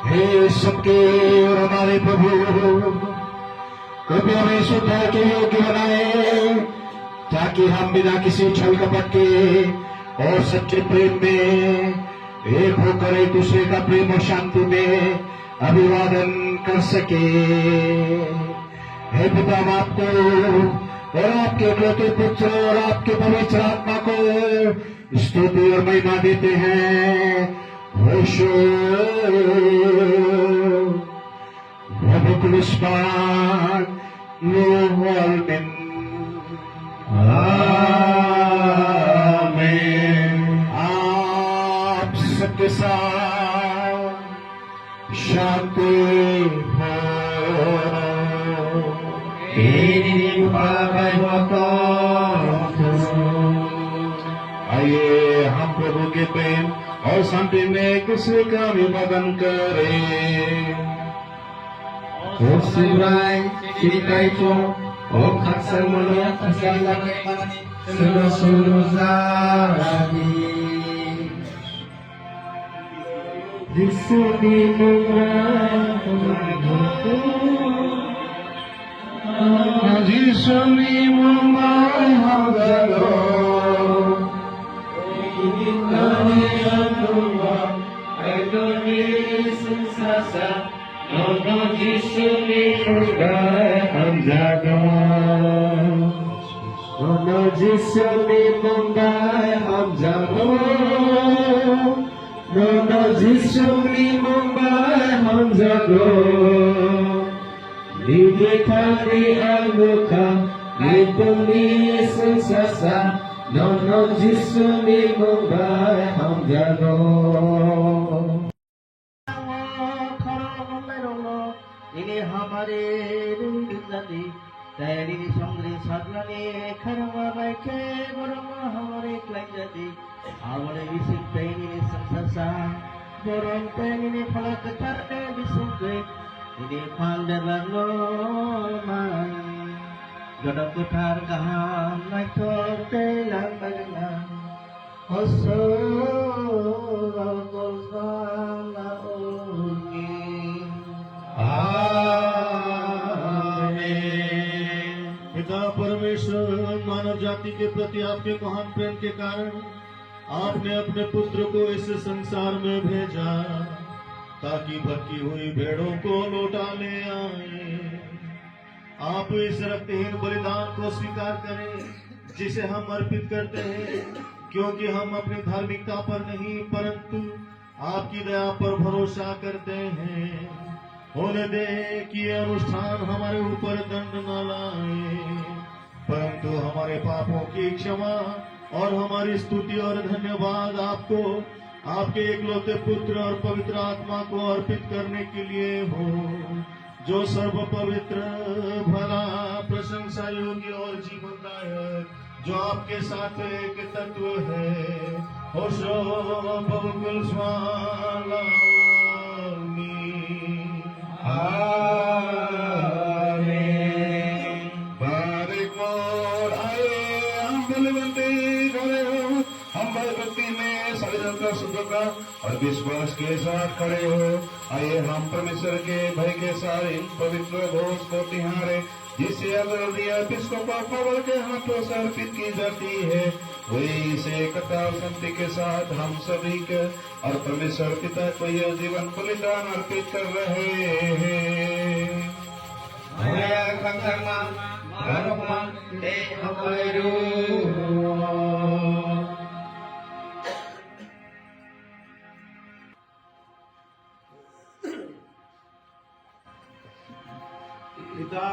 S4: हे सबके और हमारे प्रभु, कृपया हमें शुद्ध के योग्य बनाए, ताकि हम बिना किसी छल कपट के और सच्चे प्रेम में एक होकर एक दूसरे का प्रेम और शांति में अभिवादन कर सके। हे पिता, हम आपको और आपके इकलौते पुत्र और आपके पवित्र आत्मा को स्तुति और महिमा देते हैं। आप सबके साथ शांति हो। आइए हम प्रभु के प्रेम और शांति में एक दूसरे का अभिवादन करें।
S5: ini hamare rindu dari songri sadlani kharama baike borong hamare klajadi hamare bisik ini sangsasa borong ini falak tarde bisuk ini pandarano man jodoh kutar kaham naik torte lang bagna hoso golsala ungi
S7: पिता परमेश्वर, मानव जाति के प्रति आपके महान प्रेम के कारण आपने अपने पुत्र को इस संसार में भेजा, ताकि भटकी हुई भेड़ों को लौटा ले आए। आप इस रक्तहीन बलिदान को स्वीकार करें, जिसे हम अर्पित करते हैं, क्योंकि हम अपनी धार्मिकता पर नहीं परंतु आपकी दया पर भरोसा करते हैं। होने दे कि ये अनुष्ठान हमारे ऊपर दंड न लाए, परंतु हमारे पापों की क्षमा और हमारी स्तुति और धन्यवाद आपको, आपके एकलौते पुत्र और पवित्र आत्मा को अर्पित करने के लिए हो, जो सर्व पवित्र, भला, प्रशंसा योग्य और जीवनदायक, जो आपके साथ एक तत्व है। होशो पवकुल स्वामी बारिक मोर आए हम बलवंती खड़े हो, हम भक्ति में शरीर का शुद्धता और विश्वास के साथ खड़े हो। आइए हम परमेश्वर के भय के सारे पवित्र घोष को तिहारे, जिसे एपिस्कोपल के हाथों से अर्पित की जाती है, वही से कथा शांति के साथ हम सभी के और परमेश्वर पिता को यह जीवन बलिदान अर्पित कर रहे हैं।
S4: पिता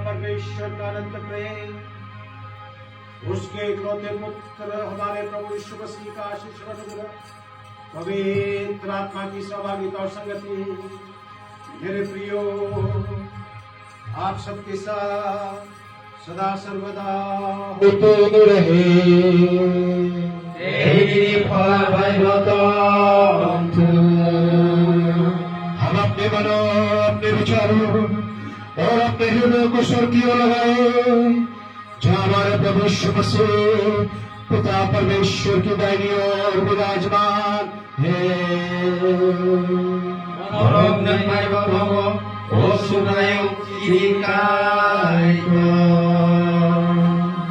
S4: परमेश्वर का अनंत प्रेम, उसके इकलौते पुत्र हमारे प्रभु यीशु मसीह का आशीष अनुग्रह, पवित्र आत्मा की सहभागिता और संगति मेरे प्रियो आप सबके साथ सदा सर्वदा होते रहे। हम अपने मनों, अपने विचारों और अपने हृदय को स्वर की ओर लगाए, जहाँ हमारे प्रभु यीशु मसीह पिता परमेश्वर की दाहिनी ओर विराजमान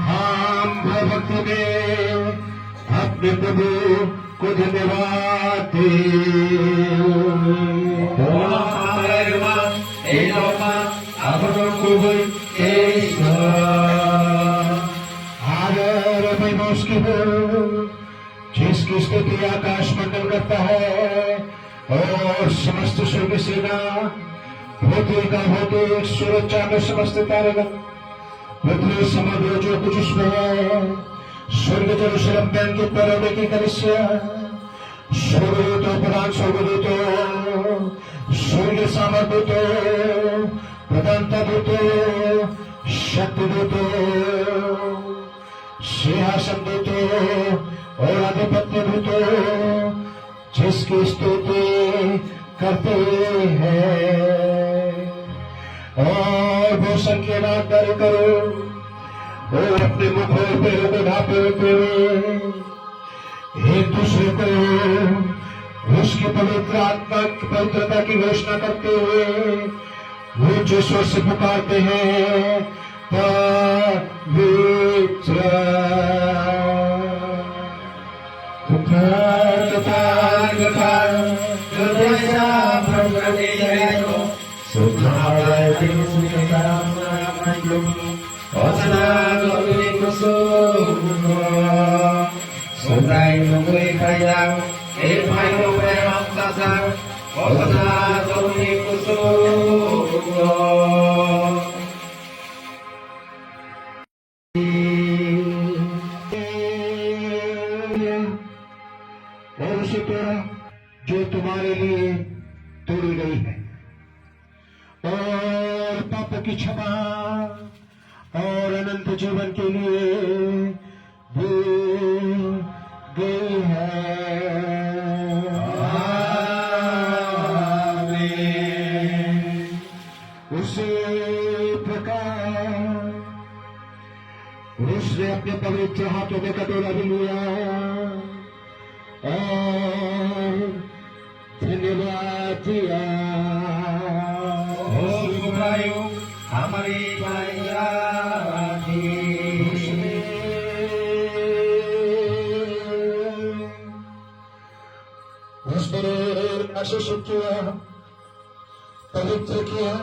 S4: हम भक्ति में अपने प्रभु को धन्यवाद उसकी जिसकी स्तुति आकाश मंडल करता है और समस्त स्वर्ग सेना भौतिक का भौतिक सूरज चांद समस्त तारेगण पृथ्वी समुद्र जो कुछ उसमें है स्वर्ग जेरूशलेम बैंक की परौड़े की कलिसिया स्वर्गदूतों प्रधान स्वर्गदूतों स्वर्ग सामर्थ्यों प्रधानता दूतों शक्ति दूतों सिंहासन दूतों और आधिपत्य दूतों जिसकी स्तुति करते हैं और भूषण के नाम कर करो और अपने मुखों पैरों को ढांपे हुए एक दूसरे को उसकी पवित्र आत्मा की पवित्रता की घोषणा करते हुए वो जो स्वर से पुकारते हैं पवित्र और उसे तोड़ा जो तुम्हारे लिए तोड़ी गई है और पापों की क्षमा और अनंत जीवन के लिए दी गई है। उसी प्रकार उसने अपने पवित्र हाथों में कटोरा भी लिया और धन्यवाद दिया। हमारी उसने आशीष किया पवित्र किया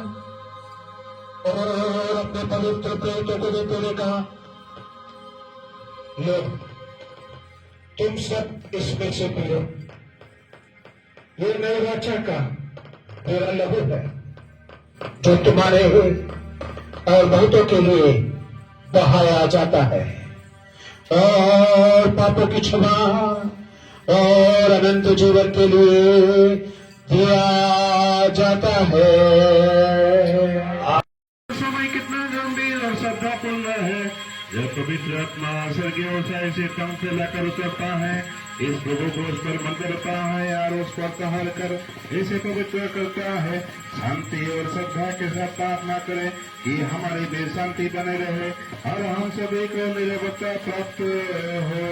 S4: और अपने पवित्र प्रेतों को देते हुए कहा लो तुम सब इसमें से पियो ये मेरे वाचा का मेरा लहू है जो तुम्हारे और बहुतों के लिए बहाया जाता है और पापों की क्षमा और अनंत जीवन के लिए दिया जाता है।
S7: समय कितना गंभीर और श्रद्धापूर्ण है जब पवित्र आत्मा स्वर्गीय ऊंचाई से कम से लाकर उतरता है इस प्रभु को उस पर मन करता है और उस पर कहर कर इसे पवित्र करता है। शांति और श्रद्धा के साथ प्रार्थना करें कि हमारी भी शांति बने रहे और हम सभी को निरवता प्राप्त हो।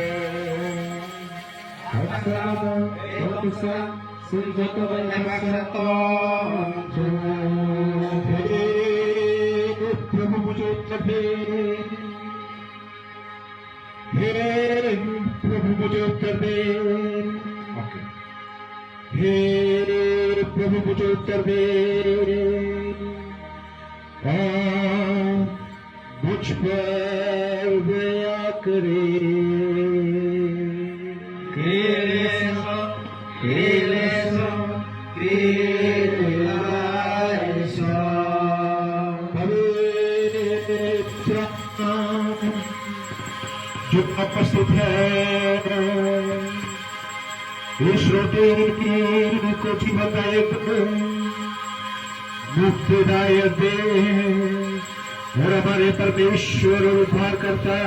S4: प्रभु मुझे उत्तर दे हे प्रभु मुझे उत्तर दे हे प्रभु मुझे उत्तर दे मुझ पर दया करे। जो उपस्थित है इस रोटी को जीवनदायक मुक्तिदायक दे और हमारे परमेश्वर उद्धार करता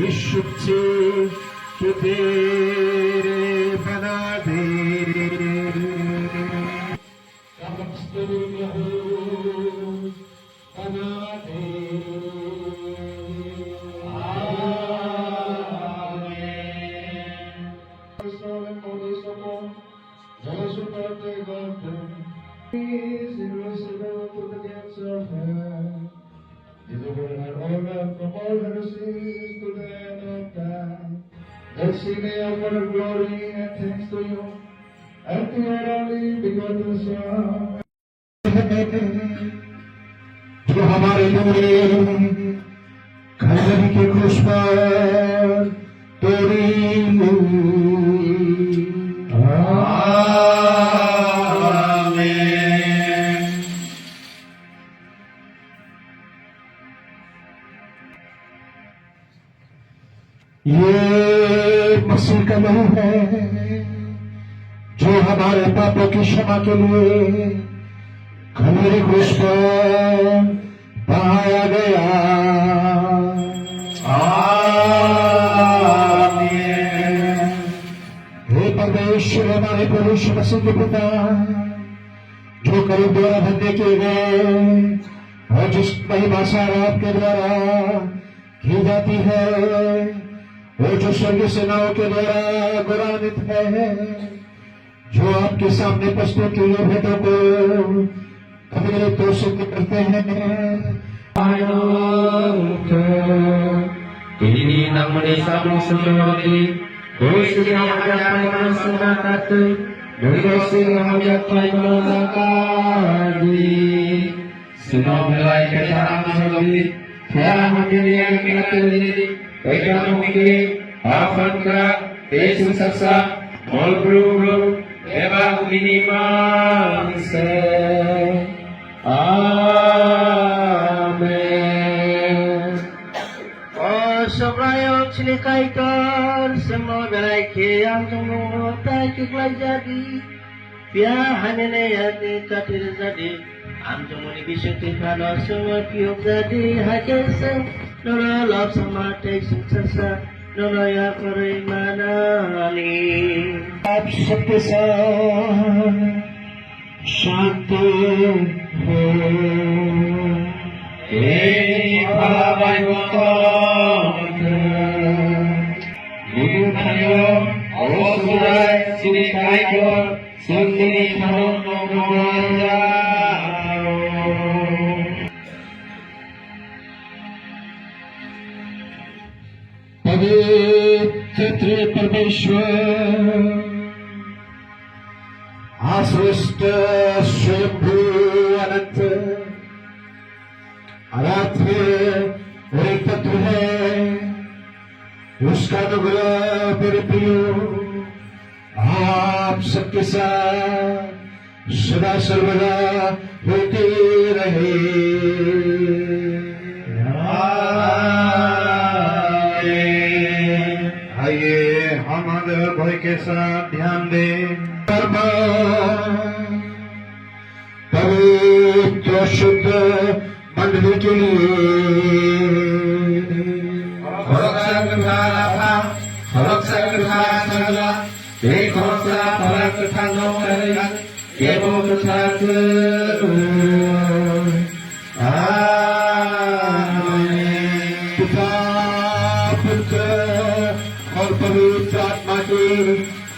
S4: इस शुभ से तो तेरे बना दे। बना दे
S7: to the gates of hell. Deliver her, O Lord, from all her sins to the end of time. That she may offer glory and thanks to you, and to your only begotten Son. जो हमारे लिए कलवरी के क्रूस पर तोड़ी ये मसीह का लहू है जो हमारे पापों की क्षमा के लिए कलवरी क्रूस पर बहाया गया। हे परमेश्वर, हमारे पुरुष मसीह के पिता, जो करीब द्वारा बंदे किए गए और जिस महिमा सारा आपके द्वारा की जाती है, वो जो स्वर्ग सेनाओं के द्वारा गौरवान्वित है, जो आपके सामने प्रस्तुत किए भेदों को कभी तो सिद्ध करते हैं।
S1: Ini namanya sabung seperti Dosi hajat pai surakat Dosi hajat pai melakadi Sudah mulai kejaran seperti Tiada hamil yang mengatasi Baiklah mungkin Afan kerak Yesus saksa Mol buru Eba minimal Amen.
S5: Sobrayong silikaikan semua berai yang semua tak kelai jadi biar hanya neyati katir jadi antum ni bisa tikana semua piuk jadi hajasan nora lap sama tek sukses nora ya perimanani ab sepesa shanti ho
S1: Ini palawan motor Guru Thayo Oro Surai Sini Kaikor Sini Tharon Nomorjaro
S7: पवित्र परमेश्वर आश्रिष्ट स्वयंभू अनंत आराध्य और एक तत्व है, उसका अनुग्रह मेरे प्रियो आप सबके साथ सदा सर्वदा होते रहे। आइए हम अगर भय के साथ ध्यान दें। पवित्र शुद्ध मंडली के लिए पिता पुत्र और पवित्र आत्मा की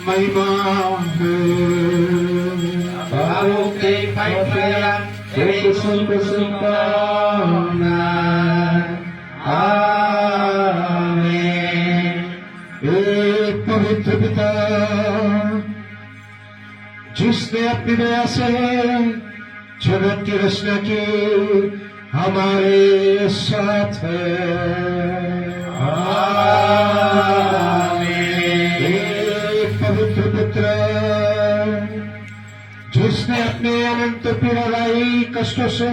S7: महिमा एक पवित्र पिता जिसने अपनी दया से जगत की रचना की हमारे साथ है। एक पवित्र पुत्र जिसने अपने अनंत पीड़ादायी कष्टों से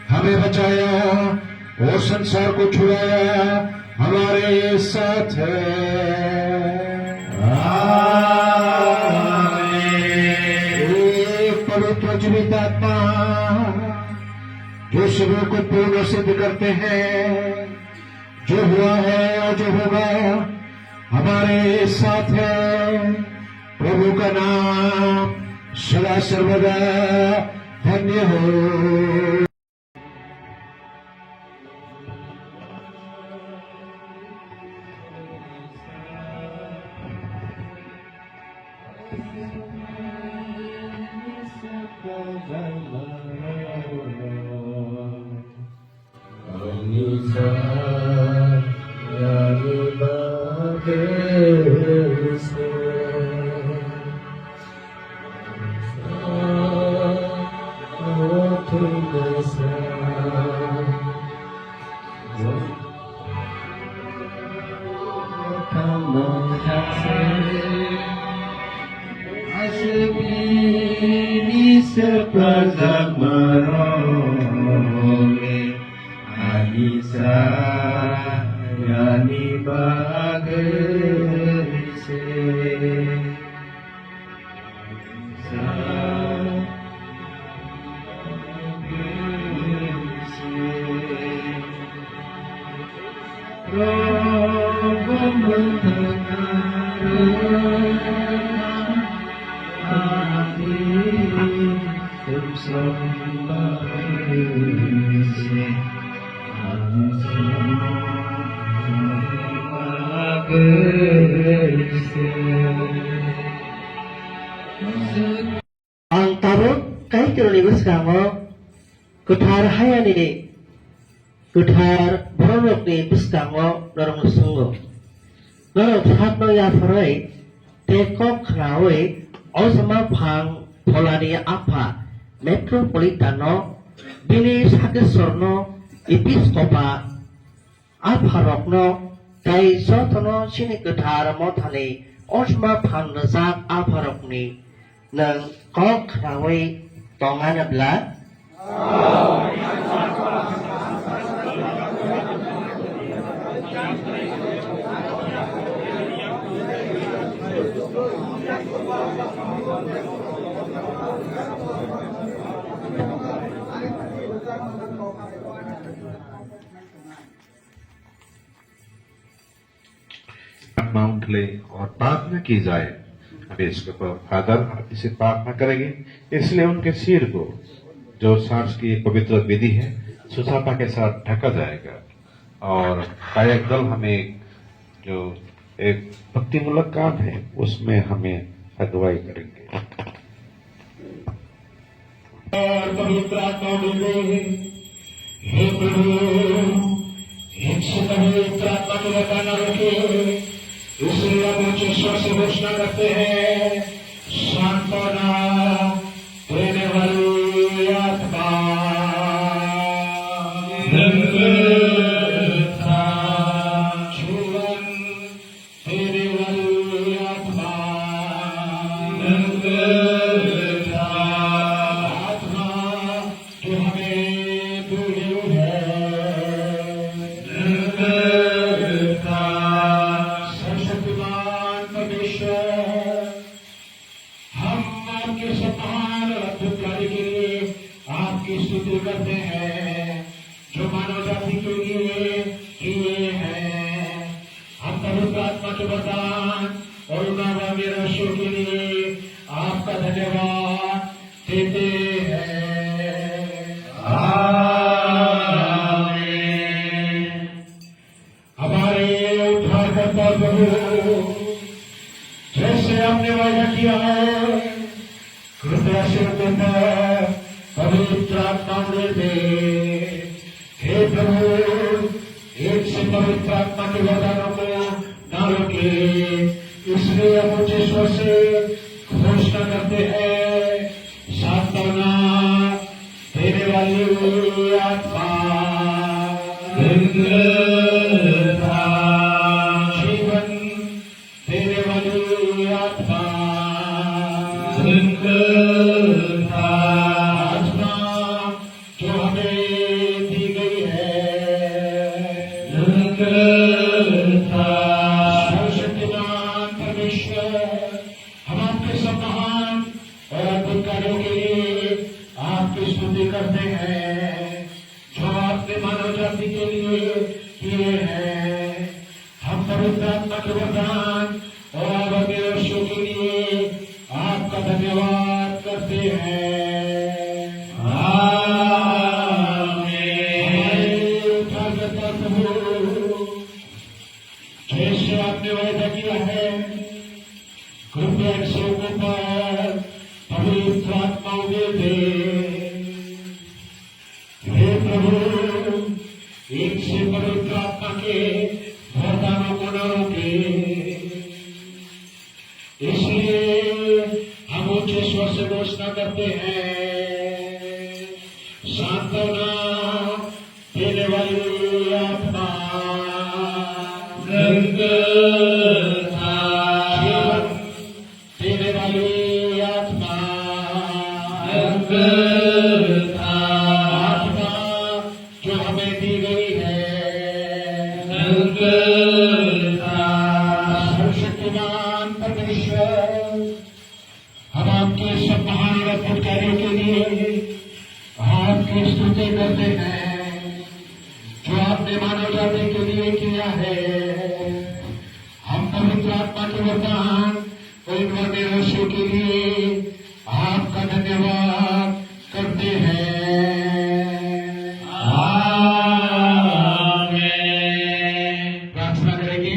S7: हमें बचाया और संसार को छुड़ाया हमारे साथ है। एक पवित्र जीवित आत्मा जो सबों को पूर्ण सिद्ध करते हैं, जो हुआ है और जो होगा हमारे साथ है। प्रभु का नाम सदा सर्वदा धन्य हो।
S5: Ang tarot kay kirulibus kamo kuthar hayani kuthar borok ni biskango norong sungo norong thap no ya farai te kok khrawe osama phang pholani apa metropolitano bini sakesorno episcopa apa rokno kai sotono sini kuthar mothani osama phang nazak apa rokni nang kok khrawe tongan abla
S2: mount ले और प्रार्थना की जाए। अभी इसके ऊपर father इसे प्रार्थना करेंगे, इसलिए उनके सिर को जो सांस की पवित्र विधि है सुसापा के साथ ढका जाएगा और गायक दल हमें जो एक भक्तिमूलक काम है उसमें हमें अगुवाई करेंगे।
S1: और पवित्र आत्मा मिले हे प्रभु एक से पवित्र आत्मा को बताना रखे, इसलिए हम ऊंचे स्वर से घोषणा करते हैं सांत्वना देने वाली आत्मा जीवन देने वाली आत्मा आत्मा जो हमें दूर है सर्वशक्तिमान परमेश्वर, हम आपके सम्मान और अद्भुत कार्य के लिए आपकी स्तुति करते हैं जो मानव जाति के लिए किए हैं। हम पवित्र आत्मा के वरदान और उन्नावामी रहस्यों के लिए आपका धन्यवाद देते हैं। आमीन। हमारे उद्धारकर्ता प्रभु, जैसे आपने वादा किया है कृपया से पवित्र आत्मा दे। हे प्रभु, एक से पवित्र आत्मा के वरदानों को न रोके, इसलिए हम ऊंचे स्वर से घोषणा करते हैं सांत्वना देने वाली आत्मा जीवन देने वाली आत्मा आत्मा जो हमें दी गई है सर्वशक्तिमान परमेश्वर, हम आपके सम्मान और अद्भुत कार्यों के लिए आपकी स्तुति करते हैं जो आपने मानव जाति के लिए किए हैं। हम पवित्र आत्मा के वरदान और आगामी वर्षों के लिए आपका धन्यवाद करते हैं। हमारे उद्धारकर्ता प्रभु, जैसे आपने वादा किया है कृपया सेवकों पर पवित्र आत्मा दे थे। हे प्रभु, एक से पवित्र आत्मा के वरदानों को न रोके, इसलिए हम ऊंचे स्वर से घोषणा करते हैं, सांत्वना देने वाली आत्मा, जीवन देने वाली आत्मा, आत्मा जो हमें दी गई है, सर्वशक्तिमान परमेश्वर, हम आपके सब महान और अद्भुत कार्यों के लिए आपकी स्तुति करते हैं, जो आपने मानव जाति के लिए किया है। हम पवित्र आत्मा के वरदान और इन वरदानों के लिए आपका धन्यवाद करते हैं। आमीन। प्रार्थना करेंगे।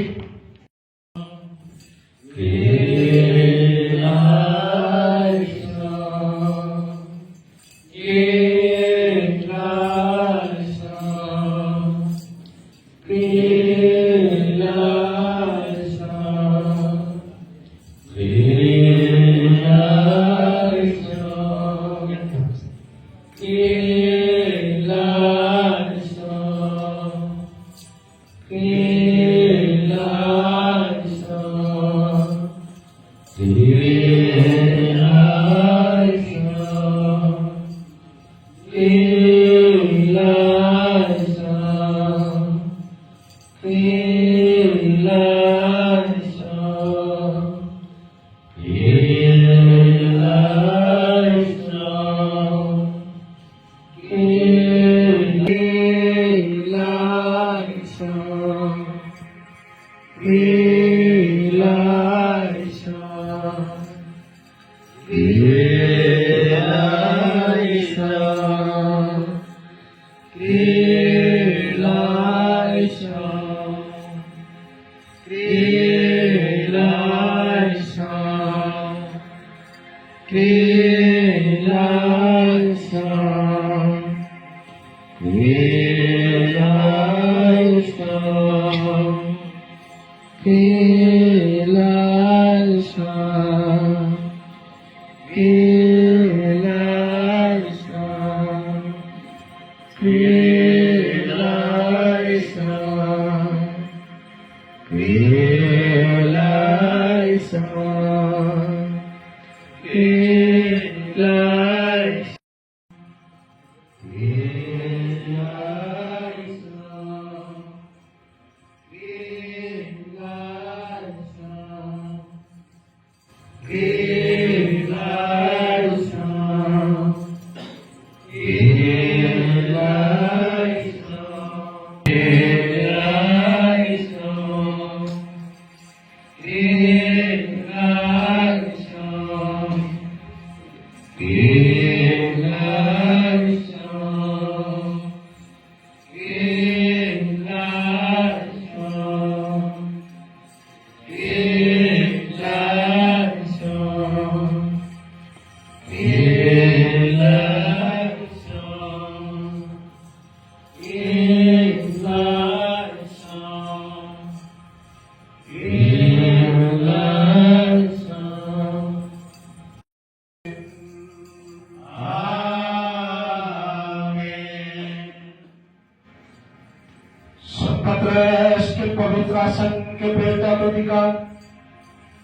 S1: पत्रस के पवित्र आसन के बेताबदिकार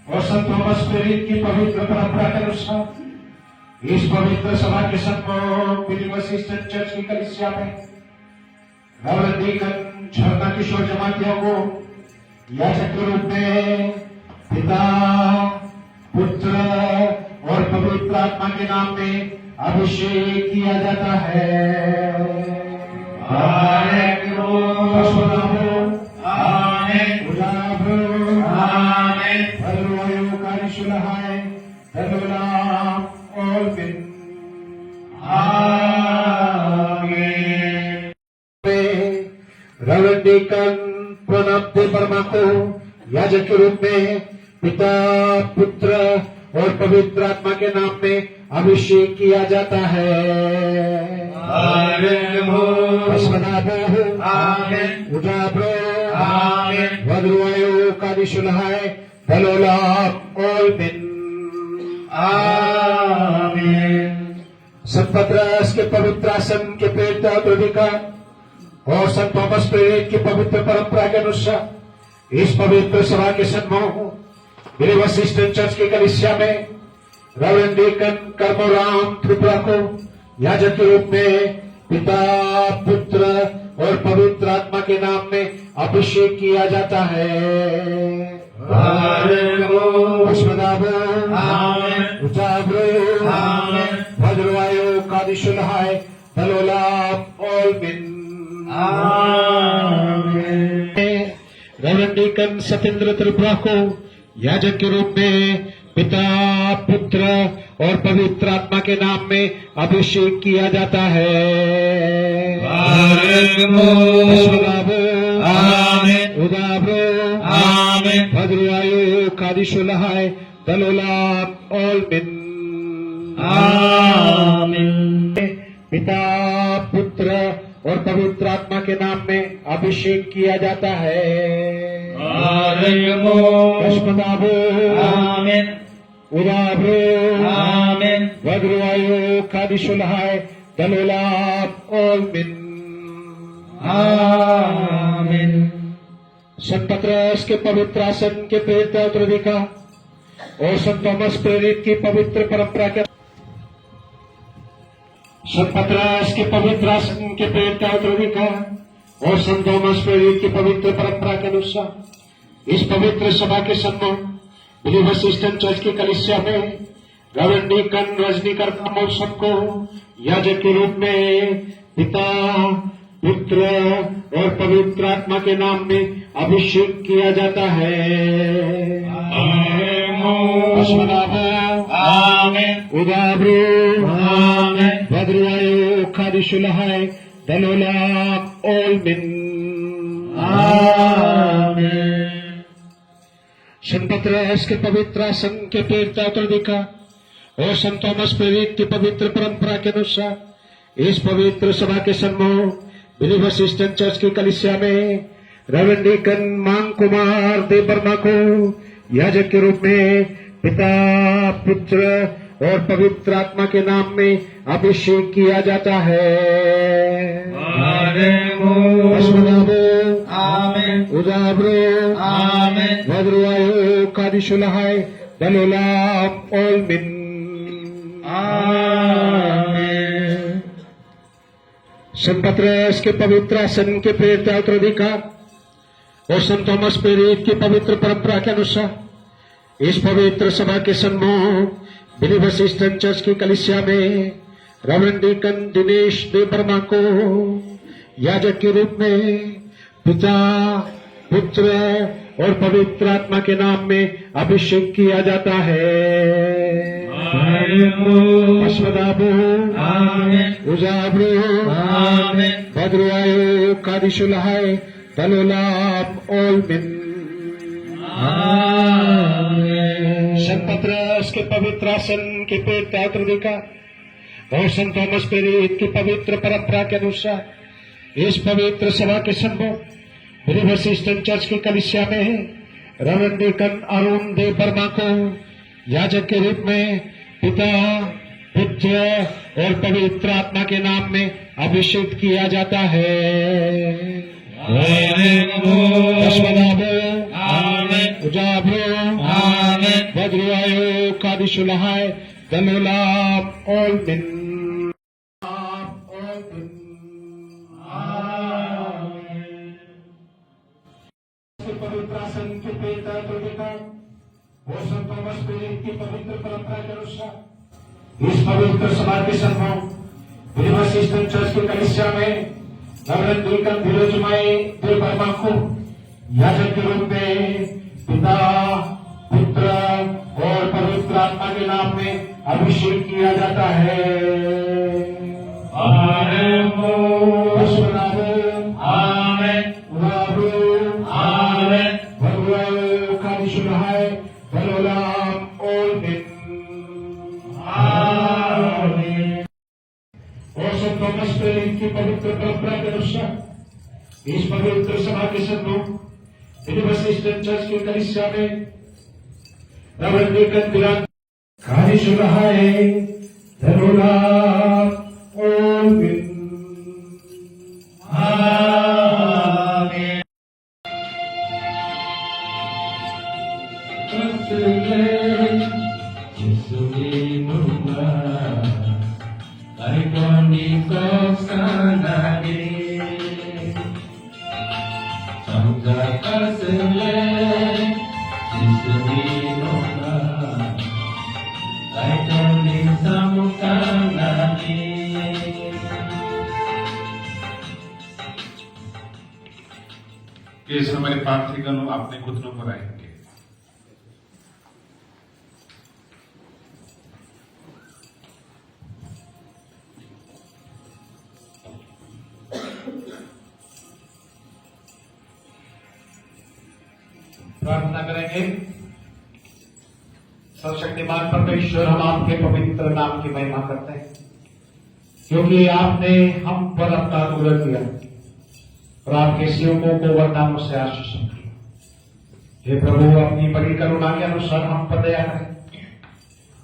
S1: और संत थॉमस प्रेरित की पवित्र परंपरा के अनुसार इस पवित्र सभा के सम्मुख बिलीवर्स ईस्टर्न चर्च की कलीसिया में रेवरेंड डीकन झरना किशोर जमातियों को याजक के रूप में पिता, पुत्र और पवित्र आत्मा के नाम में अभिषेक किया जाता है। रेवरेंड डीकन प्रणब दे वर्मा को याजक के रूप में पिता, पुत्र और पवित्र आत्मा के नाम में अभिषेक किया जाता है। उजाब्रो वद्रुवायो कादिशुलहाय दलोलाप ओल्पिन संत पतरस के पवित्र आसन के प्रेरित और संत थॉमस प्रेरित की पवित्र परंपरा के अनुसार इस पवित्र सभा के सन्मुख बिलीवर्स असिस्टेंट चर्च की कलीसिया में रेवरेंड डीकन कर्मोराम त्रिपुरा को याजक के रूप में पिता पुत्र और पवित्र आत्मा के नाम में अभिषेक किया जाता है। वज्रवायु कादिशुलहाय दलोलाप ओल्पिन रेवरेंड डीकन सत्येंद्र त्रिपुरा को याजक के रूप में पिता पुत्र और पवित्र आत्मा के नाम में अभिषेक किया जाता है। भद्रवायु कादिशुलहाय दलोलाप ओल्पिन पिता पुत्र और पवित्र आत्मा के नाम में अभिषेक किया जाता है। वज्रवायु कादिशुलहाय दलोलाप ओल्पिन संत पतरस के पवित्र आसन के प्रेरित उत्तराधिकार और संत थॉमस प्रेरित की पवित्र परंपरा के संत पतरस के पवित्र आसन के प्रेरित उत्तराधिकार और संत थॉमस प्रेरित की पवित्र परंपरा के अनुसार इस पवित्र सभा के सम्मुख बिलीवर्स असिस्टेंट चर्च की कलीसिया में रेवरेंड डीकन रजनीकांत महोत्सव को याजक के रूप में पिता पुत्र और पवित्र आत्मा के नाम में अभिषेक किया जाता है। भद्रवायु कादिशुलहाय दलोलाप ओल्पिन संत पतरस के पवित्र आसन के प्रेरित उत्तराधिकार और संत थॉमस प्रेरित की पवित्र परंपरा के अनुसार इस पवित्र सभा के सम्मुख बिलीवर्स असिस्टेंट चर्च की कलीसिया में रेवरेंड डीकन मांग कुमार देव वर्मा को याजक के रूप में पिता पुत्र और पवित्र आत्मा के नाम में अभिषेक किया जाता है। वज्रवायु कादिशुलहाय दलोलाप ओल्पिन संत पतरस के पवित्र आसन के प्रेरित उत्तराधिकार और संत थॉमस प्रेरित की पवित्र परंपरा के अनुसार इस पवित्र सभा के सम्मुख बिलीवर्स असिस्टेंट चर्च की कलीसिया में रेवरेंड डीकन दिनेश देव वर्मा को याजक के रूप में पिता पुत्र और पवित्र आत्मा के नाम में अभिषेक किया जाता है। भद्रवायु कादिशुलहाय दलोलाप ओल्पिन संत पतरस के पवित्र आसन के प्रेरित उत्तराधिकार और संत थॉमस प्रेरित की पवित्र परंपरा के अनुसार इस पवित्र सभा के सम्मुख बिलीवर्स असिस्टेंट चर्च की कलीसिया में रेवरेंड डीकन अरुण देव वर्मा को याजक के रूप में पिता पुत्र और पवित्र आत्मा के नाम में अभिषेक किया जाता है। वज्रवायु कादिशुलहाय दलोलाप ओल्पिन पवित्र आसन के प्रेरित उत्तराधिकार और संत थॉमस प्रेरित की पवित्र परंपरा के अनुसार इस पवित्र सभा के सम्मुख बिलीवर्स असिस्टेंट चर्च की कलीसिया में रेवरेंड डीकन धीरजमय देव वर्मा को याजक के रूप में पिता पुत्र और पवित्र आत्मा के नाम में अभिषेक किया जाता है। कादिशुलहाय दलोलाप ओल्पिन और सेंट थॉमस प्रेरित की पवित्र परंपरा के अनुसार इस पवित्र सभा के सन्मुख यूनिवर्सिटी चर्च की कलीसिया में रेवरेंड डेकन विराट कार्य चल रहा है। धन्यवाद और
S2: इस हमारे पार्थिगण अपने घुटनों पर आएंगे।
S4: प्रार्थना करेंगे। सर्वशक्तिमान परमेश्वर, हम आपके पवित्र नाम की महिमा करते हैं, क्योंकि आपने हम पर अपना अनुग्रह किया और आपके सेवकों को वरदानों से आशीष दिया। हे प्रभु, अपनी बड़ी करुणा के अनुसार हम पर दया करें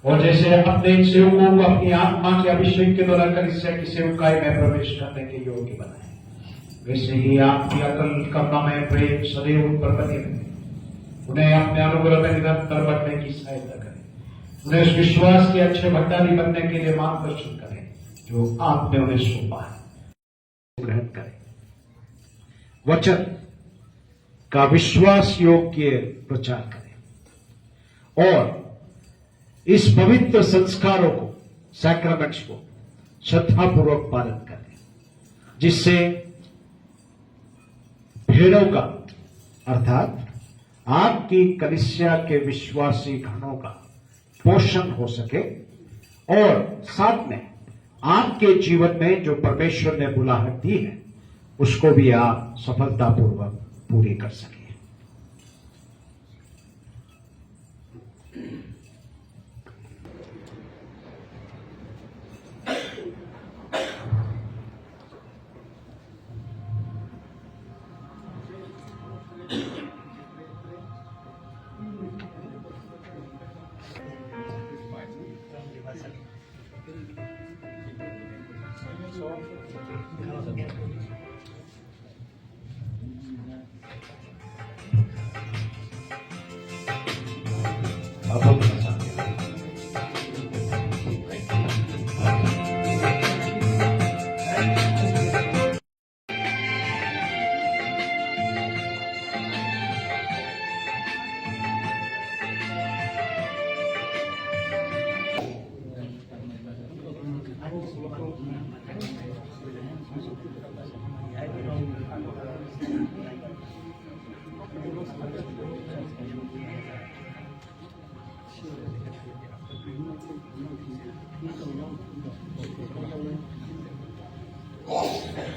S4: और जैसे अपने सेवकों को अपनी आत्मा के अभिषेक के द्वारा कलीसिया की सेवकाई में प्रवेश करने के योग्य बनाए, वैसे ही आपकी अकल करुणामय प्रेम सदैव उन पर बने रहे। उन्हें अपने अनुग्रह में निरंतर बढ़ने की सहायता करें। उन्हें उस विश्वास के अच्छे भंडारी बनने के लिए मार्गदर्शन करें जो आपने उन्हें सौंपा है। ग्रहण करें। वचन का विश्वास योग्य प्रचार करें और इस पवित्र संस्कारों को, सैक्रामेंट्स को श्रद्धापूर्वक पालन करें, जिससे भेड़ों का अर्थात आपकी कलीसिया के विश्वासी गणों का पोषण हो सके और साथ में आपके जीवन में जो परमेश्वर ने बुलाहट दी है उसको भी आप सफलतापूर्वक पूरी कर सके।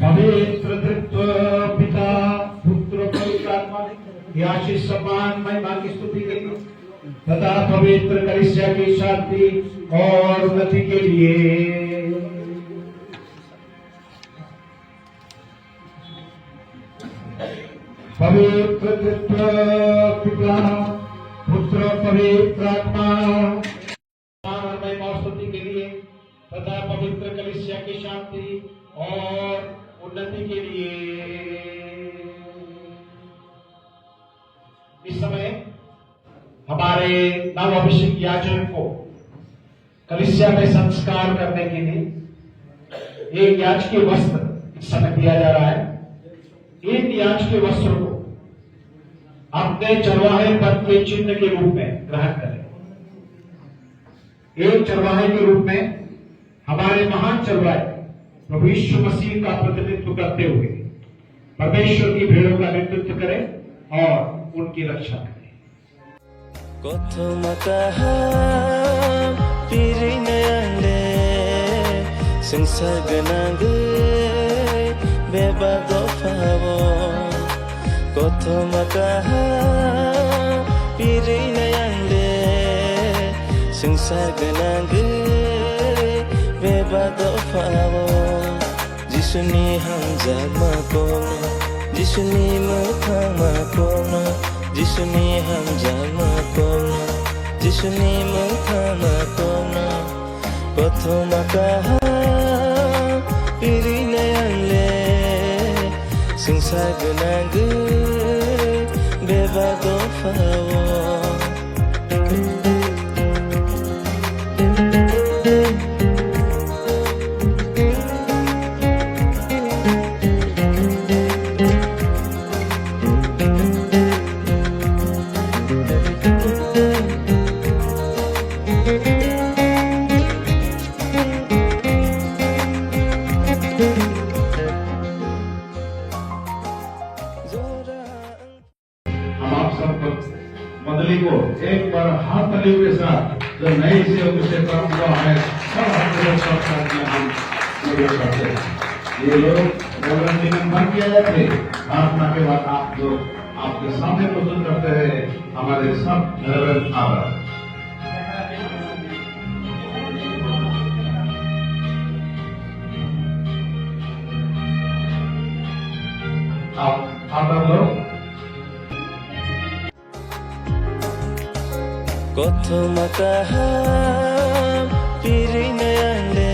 S1: पवित्र तृत्व पिता पुत्र पवित्र आत्मा की आशीष सम्मान महिमा की स्तुति करें तथा पवित्र कलीसिया की शांति और उन्नति के लिए पवित्र तृत्व पिता पुत्र पवित्र आत्मा और महिमा स्तुति के लिए तथा पवित्र कलीसिया की शांति और उन्नति के लिए। इस समय हमारे नव अभिषेक याजक को कलीसिया में संस्कार करने के लिए एक याजकीय वस्त्र इस समय दिया जा रहा है। इन याजकीय वस्त्र को अपने चरवाहे पद के चिन्ह के रूप में ग्रहण करें। एक चरवाहे के रूप में हमारे महान चरवाहे प्रभु यीशु मसीह का प्रतिनिधित्व करते हुए परमेश्वर की भेड़ों का नेतृत्व करें और उनकी रक्षा करें।
S9: Beba do favor जिसुनि हामजामा गंना जिसुनि मोखांमा गंना जिसुनि हामजामा गंना जिसुनि मोखांमा गंना प्रथमाकाहा पिरिनायाले संसार गोनांगो बेबादो फावो
S1: हम आप सब मंडली को एक बार हाथ तालियों के साथ जो नए सेवक से प्राप्त हुआ है सब हमारे साथ हम शुरू करते हैं। ये लोग रेवरेंड बन किया जाते प्रार्थना के बाद आप जो आपके सामने प्रस्तुत करते हैं हमारे सब रेवरेंड फादर। आप फादर लोग
S9: प्रथमाकाहा पिरिनायाले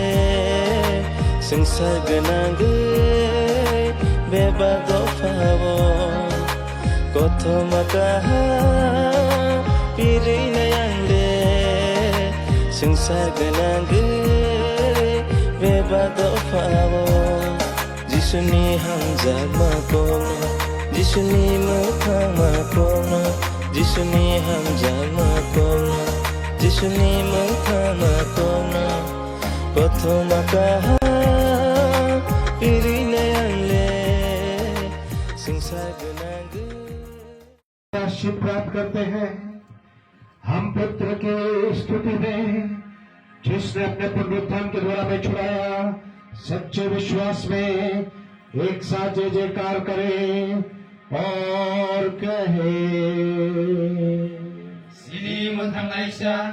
S9: संसार गोनांगो बेबादो फावो प्रथमाकाहा पिरिनायाले संसार गोनांगो बेबादो फावो जिसुनि हामजामा गंना जिसुनि मोखांमा गंना जिसुनि हामजामा गंना जिसुनि मोखांमा गंना प्रथमाकाहा पिरिनायाले संसार गोनांगो
S1: राशि प्राप्त करते हैं हम पुत्र की स्तुति में जिसने अपने पुनरुत्थान के द्वारा में छुड़ाया सच्चे विश्वास में एक साथ जय जयकार करें और कहे
S10: Sini mentang Aisyah,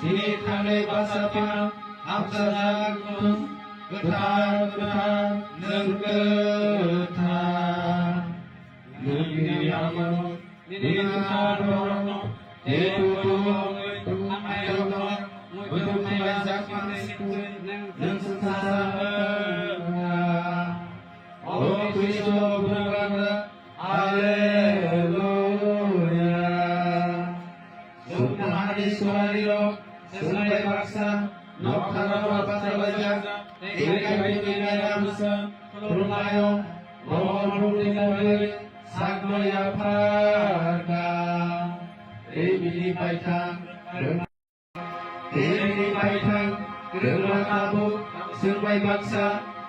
S10: sini tandai bahasa Pina, Absalagum, Getar, Nenggetar, Nungiyamano, Ningkadorono, Tetutumo, Amayono, Mutumai Zakmanistu, Nengsusasa, Oh Kristo Bhagavata, Alleluia. Sumahani Suhariro, Sumai Baksa, Nokhara Bapasa Bajak, Eka Bidina Ramsa, Turumayo, Mohon Rudinawari, Sagnoya Parka, Ebili Baitang, Ebili Baitang, Gerla Kabu, Sumai Baksa,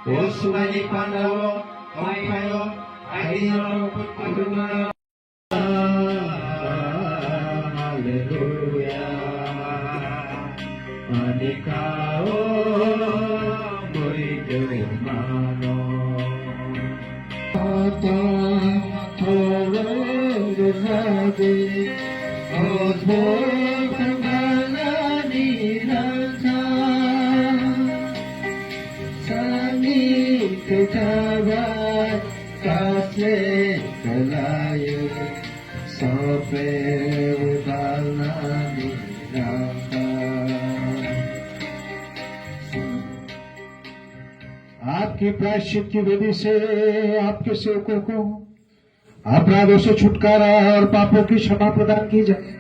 S10: Usumai Pandawo, Kampayo, Aidino Putkuruna.
S1: Manikao Murido Mano Ata Torenge Nade Osboi Kangalani Nanta Sani Kutabai Kasle Kalaye Sope Udanani Nanta आपकी प्रायश्चित की विधि से आपके सेवकों को अपराधों से छुटकारा और पापों की क्षमा प्रदान की जाए।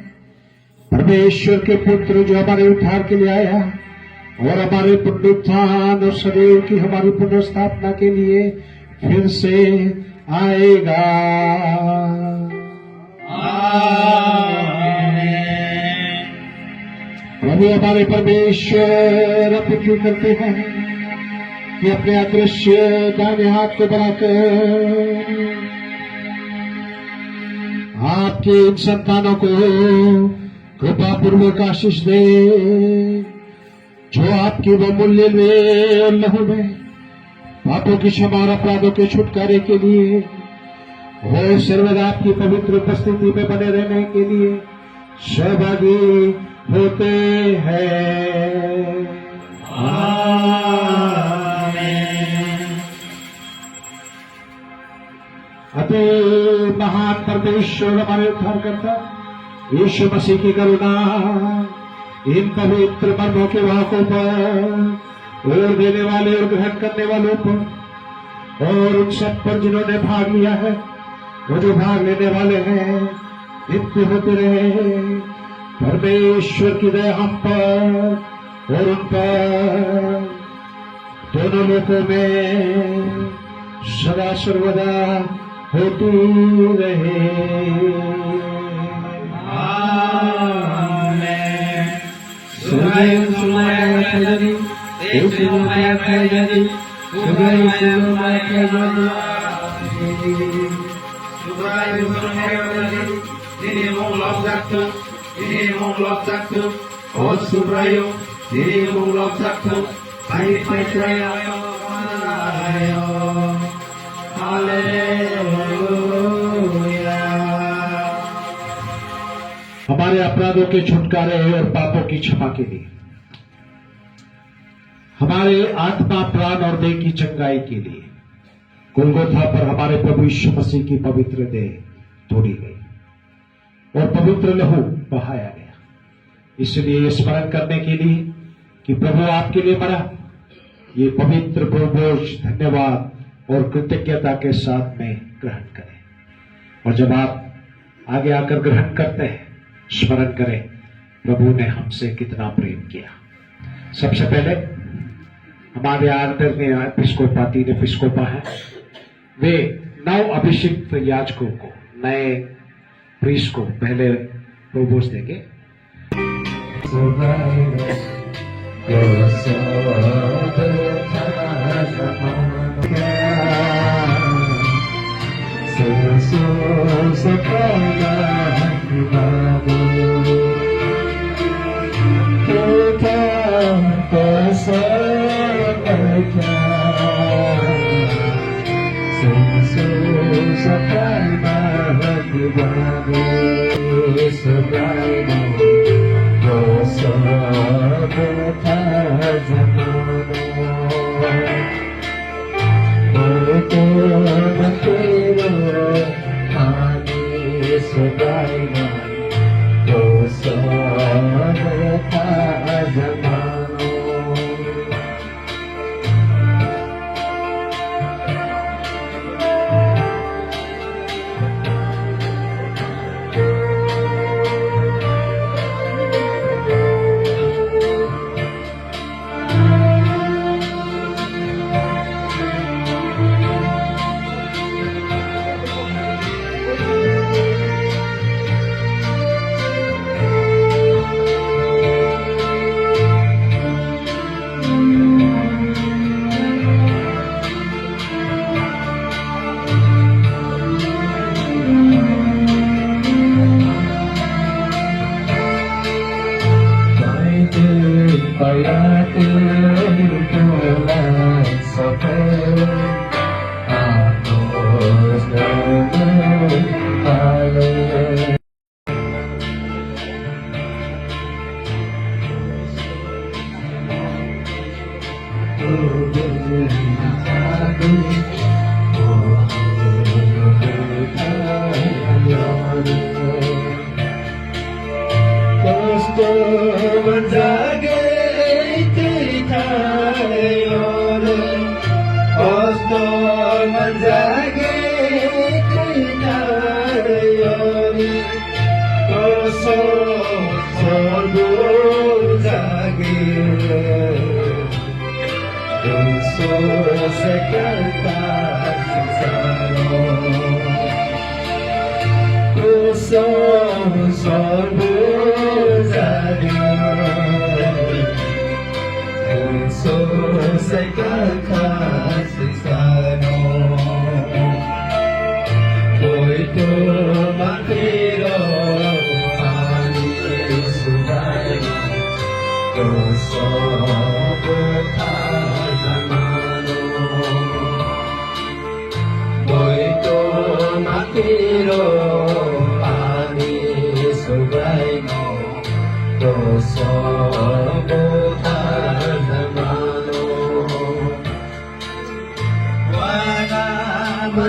S1: परमेश्वर के पुत्र जो हमारे उद्धार के लिए आया और हमारे पुनरुत्थान और सदैव की हमारी पुनर्स्थापना के लिए फिर से आएगा। प्रभु हमारे परमेश्वर अपेक्षा करते हैं कि अपने अदृश्य दाहिने हाथ को बढ़ाकर आपके इन संतानों को कृपा पूर्वक आशीष दे जो आपकी बहुमूल्य लहू में पापों की क्षमा और अपराधों के छुटकारे के लिए वो सर्वदा आपकी पवित्र उपस्थिति में बने रहने के लिए सहभागी होते हैं। अति महान परमेश्वर हमारे उद्धारकर्ता यीशु मसीह की करुणा इन पवित्र मर्मों के वाकों पर और देने वाले और ग्रहण करने वालों पर और उन सब पर जिन्होंने भाग लिया है, वो जो भाग लेने वाले हैं, नित्य होते रहे। परमेश्वर की दया हम पर और उन पर दोनों लोकों में सदा सर्वदा होती रहे।
S10: Sugai sumaya kajadi, sumaya kajadi, sugai sumaya kajadi, sugai sumaya kajadi. Ini mengulang satu, ini mengulang satu. Oh subrayo, ini mengulang satu. Baik baik raya, Haleluya.
S1: हमारे अपराधों के छुटकारे और पापों की क्षमा के लिए, हमारे आत्मा प्राण और देह की चंगाई के लिए गोलगोथा पर हमारे प्रभु यीशु मसीह की पवित्र देह तोड़ी गई और पवित्र लहू बहाया गया। इसलिए ये स्मरण करने के लिए कि प्रभु आपके लिए मरा, ये पवित्र बोझ धन्यवाद और कृतज्ञता के साथ में ग्रहण करें। और जब आप आगे आकर ग्रहण करते हैं, स्मरण करें प्रभु ने हमसे कितना प्रेम किया। सबसे पहले हमारे आदरणीय एपिस्कोपा, 3 एपिस्कोपा हैं, वे 9 अभिषिक्त याजकों को, नए प्रीस्ट को पहले प्रोबोस देंगे।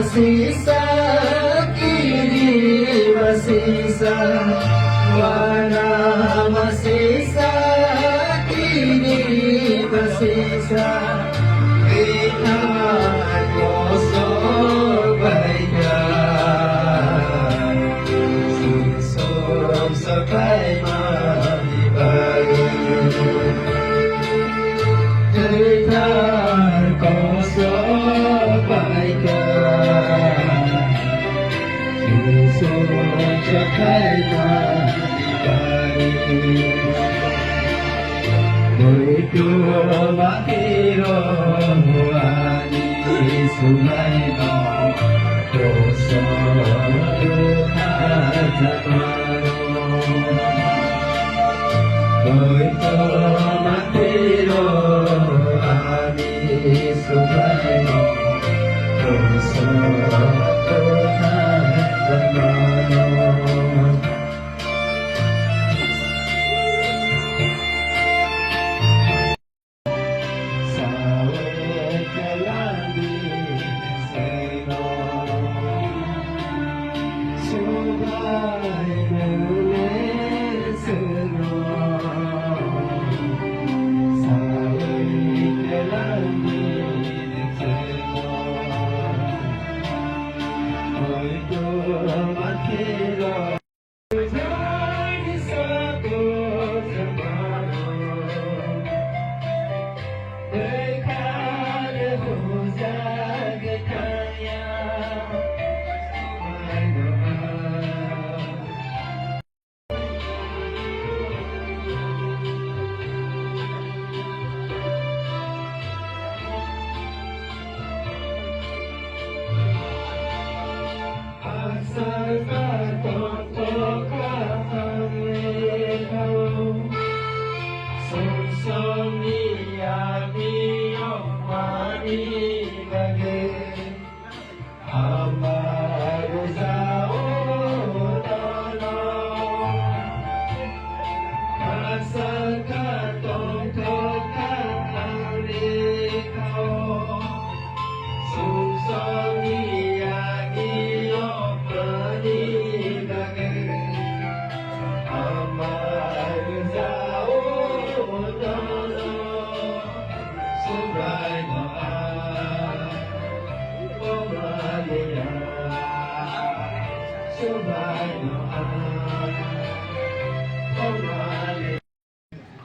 S10: Masisa sakaina Boito makiro ani sungai no dosa Boito makiro ani sungai no dosa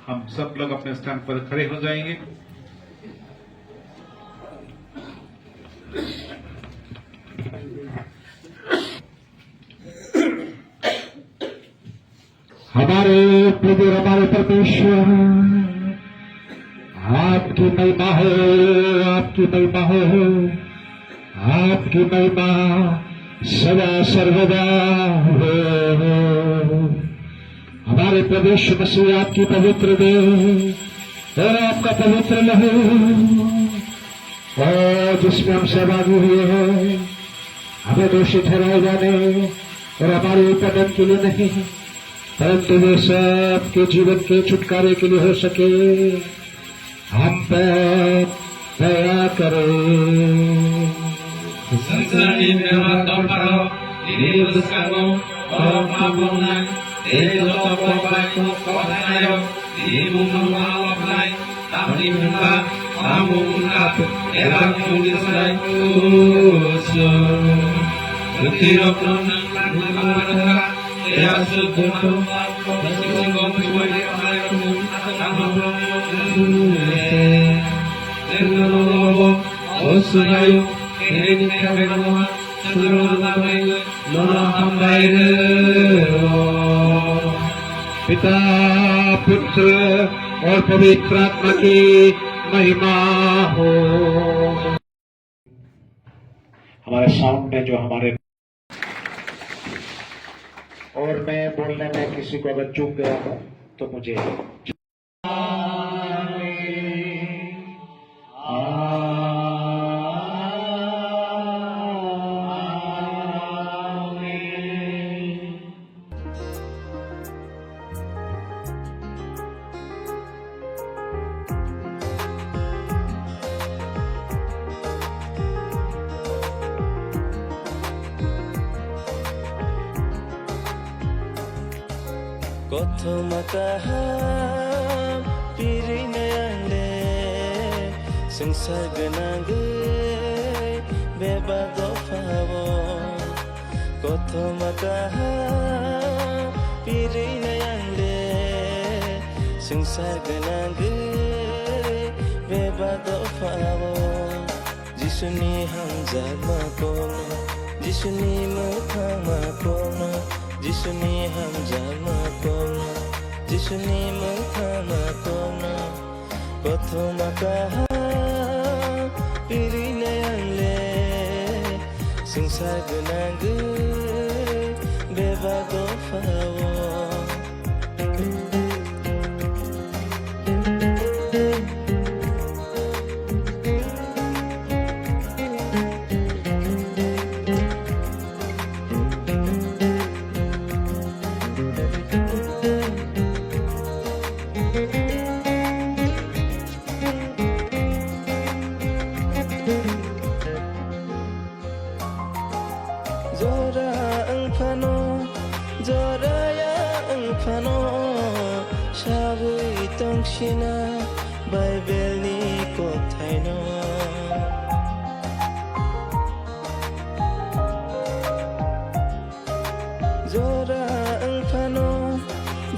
S3: हम सब लोग अपने स्थान पर खड़े हो जाएंगे।
S1: हमारे प्रभु हमारे परमेश्वर आपकी महिमा है, आपकी महिमा है, आपकी महिमा सदा सर्वदा है। हमारे प्रवेश मसीह आपकी पवित्र देह और आपका पवित्र लहू और जिसमें हम सहभागी हुए हैं, हमें दोषी ठहराए जाने और हमारे उत्पादन के लिए नहीं, परंतु वे सबके जीवन के छुटकारे के लिए हो सके। हम पर दया करें।
S10: संसारनि मेहमान दाmparo diri bersakamu orang mabungan diri jotopo baikku kotayo diri bumang mawaplay tapi minta kamu ungkap erang tulisay uso ketirok nonang nangkamaraka kaya sugumo isisigong suwede kamarakamu kamarakamu Terlalu osunayo Kini kebenoa seluruh tamai lono hambai पिता पुत्र और पवित्र आत्मा की महिमा हो।
S1: हमारे sound में जो हमारे और मैं बोलने में किसी को अगर चूक गया हो तो मुझे
S9: Koto mataham pirina yangde sengsar genangge beba dofawo Koto mataham pirina yangde sengsar genangge beba dofawo Jisuni hamzat makono Jisuni mukhang makono जिसुनि हामजामा कोमना जिसुनि मोखामा कोमना गथ'माकाहा पिरिनाय आंले संसार गोनांगो बेबागो फावो Sabi tongshina Bible-ni kotaino Zora engfano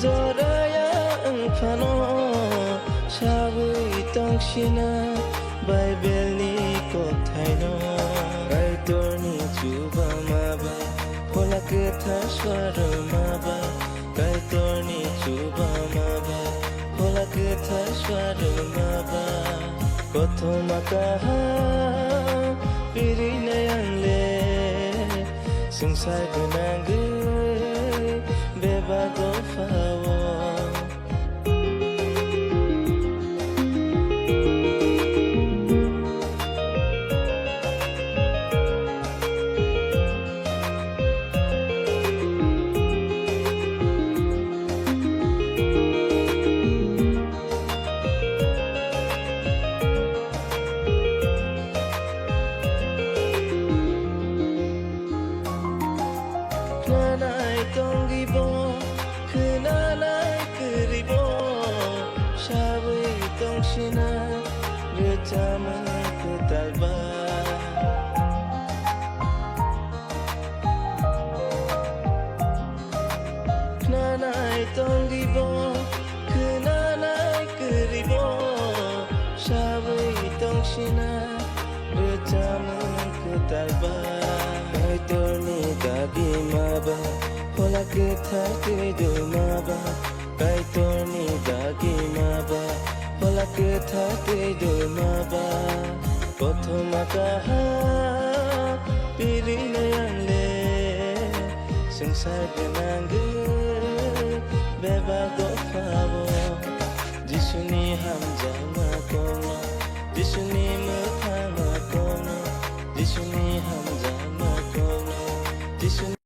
S9: Zoraya engfano Sabi tongshina Bible-ni kotaino Kaitorni juba maba Pola ketha swara maba Kaitorni juba maba Pola ketha swara maba Kothomakaha Pirinay angle Sangsar gunangge Bebago fawo Nanay tonggibo, kenanay keribo, sabi tongsina, retama ketalba. Nanay tonggibo, kenanay keribo, sabi tongsina, retama ketalba. Kaitorni dagi maba Pola ketha kedo maba Kaitorni dagi maba Pola ketha kedo maba Kothomakaha Pirinay angle Sangsar gunangge Bebago fawo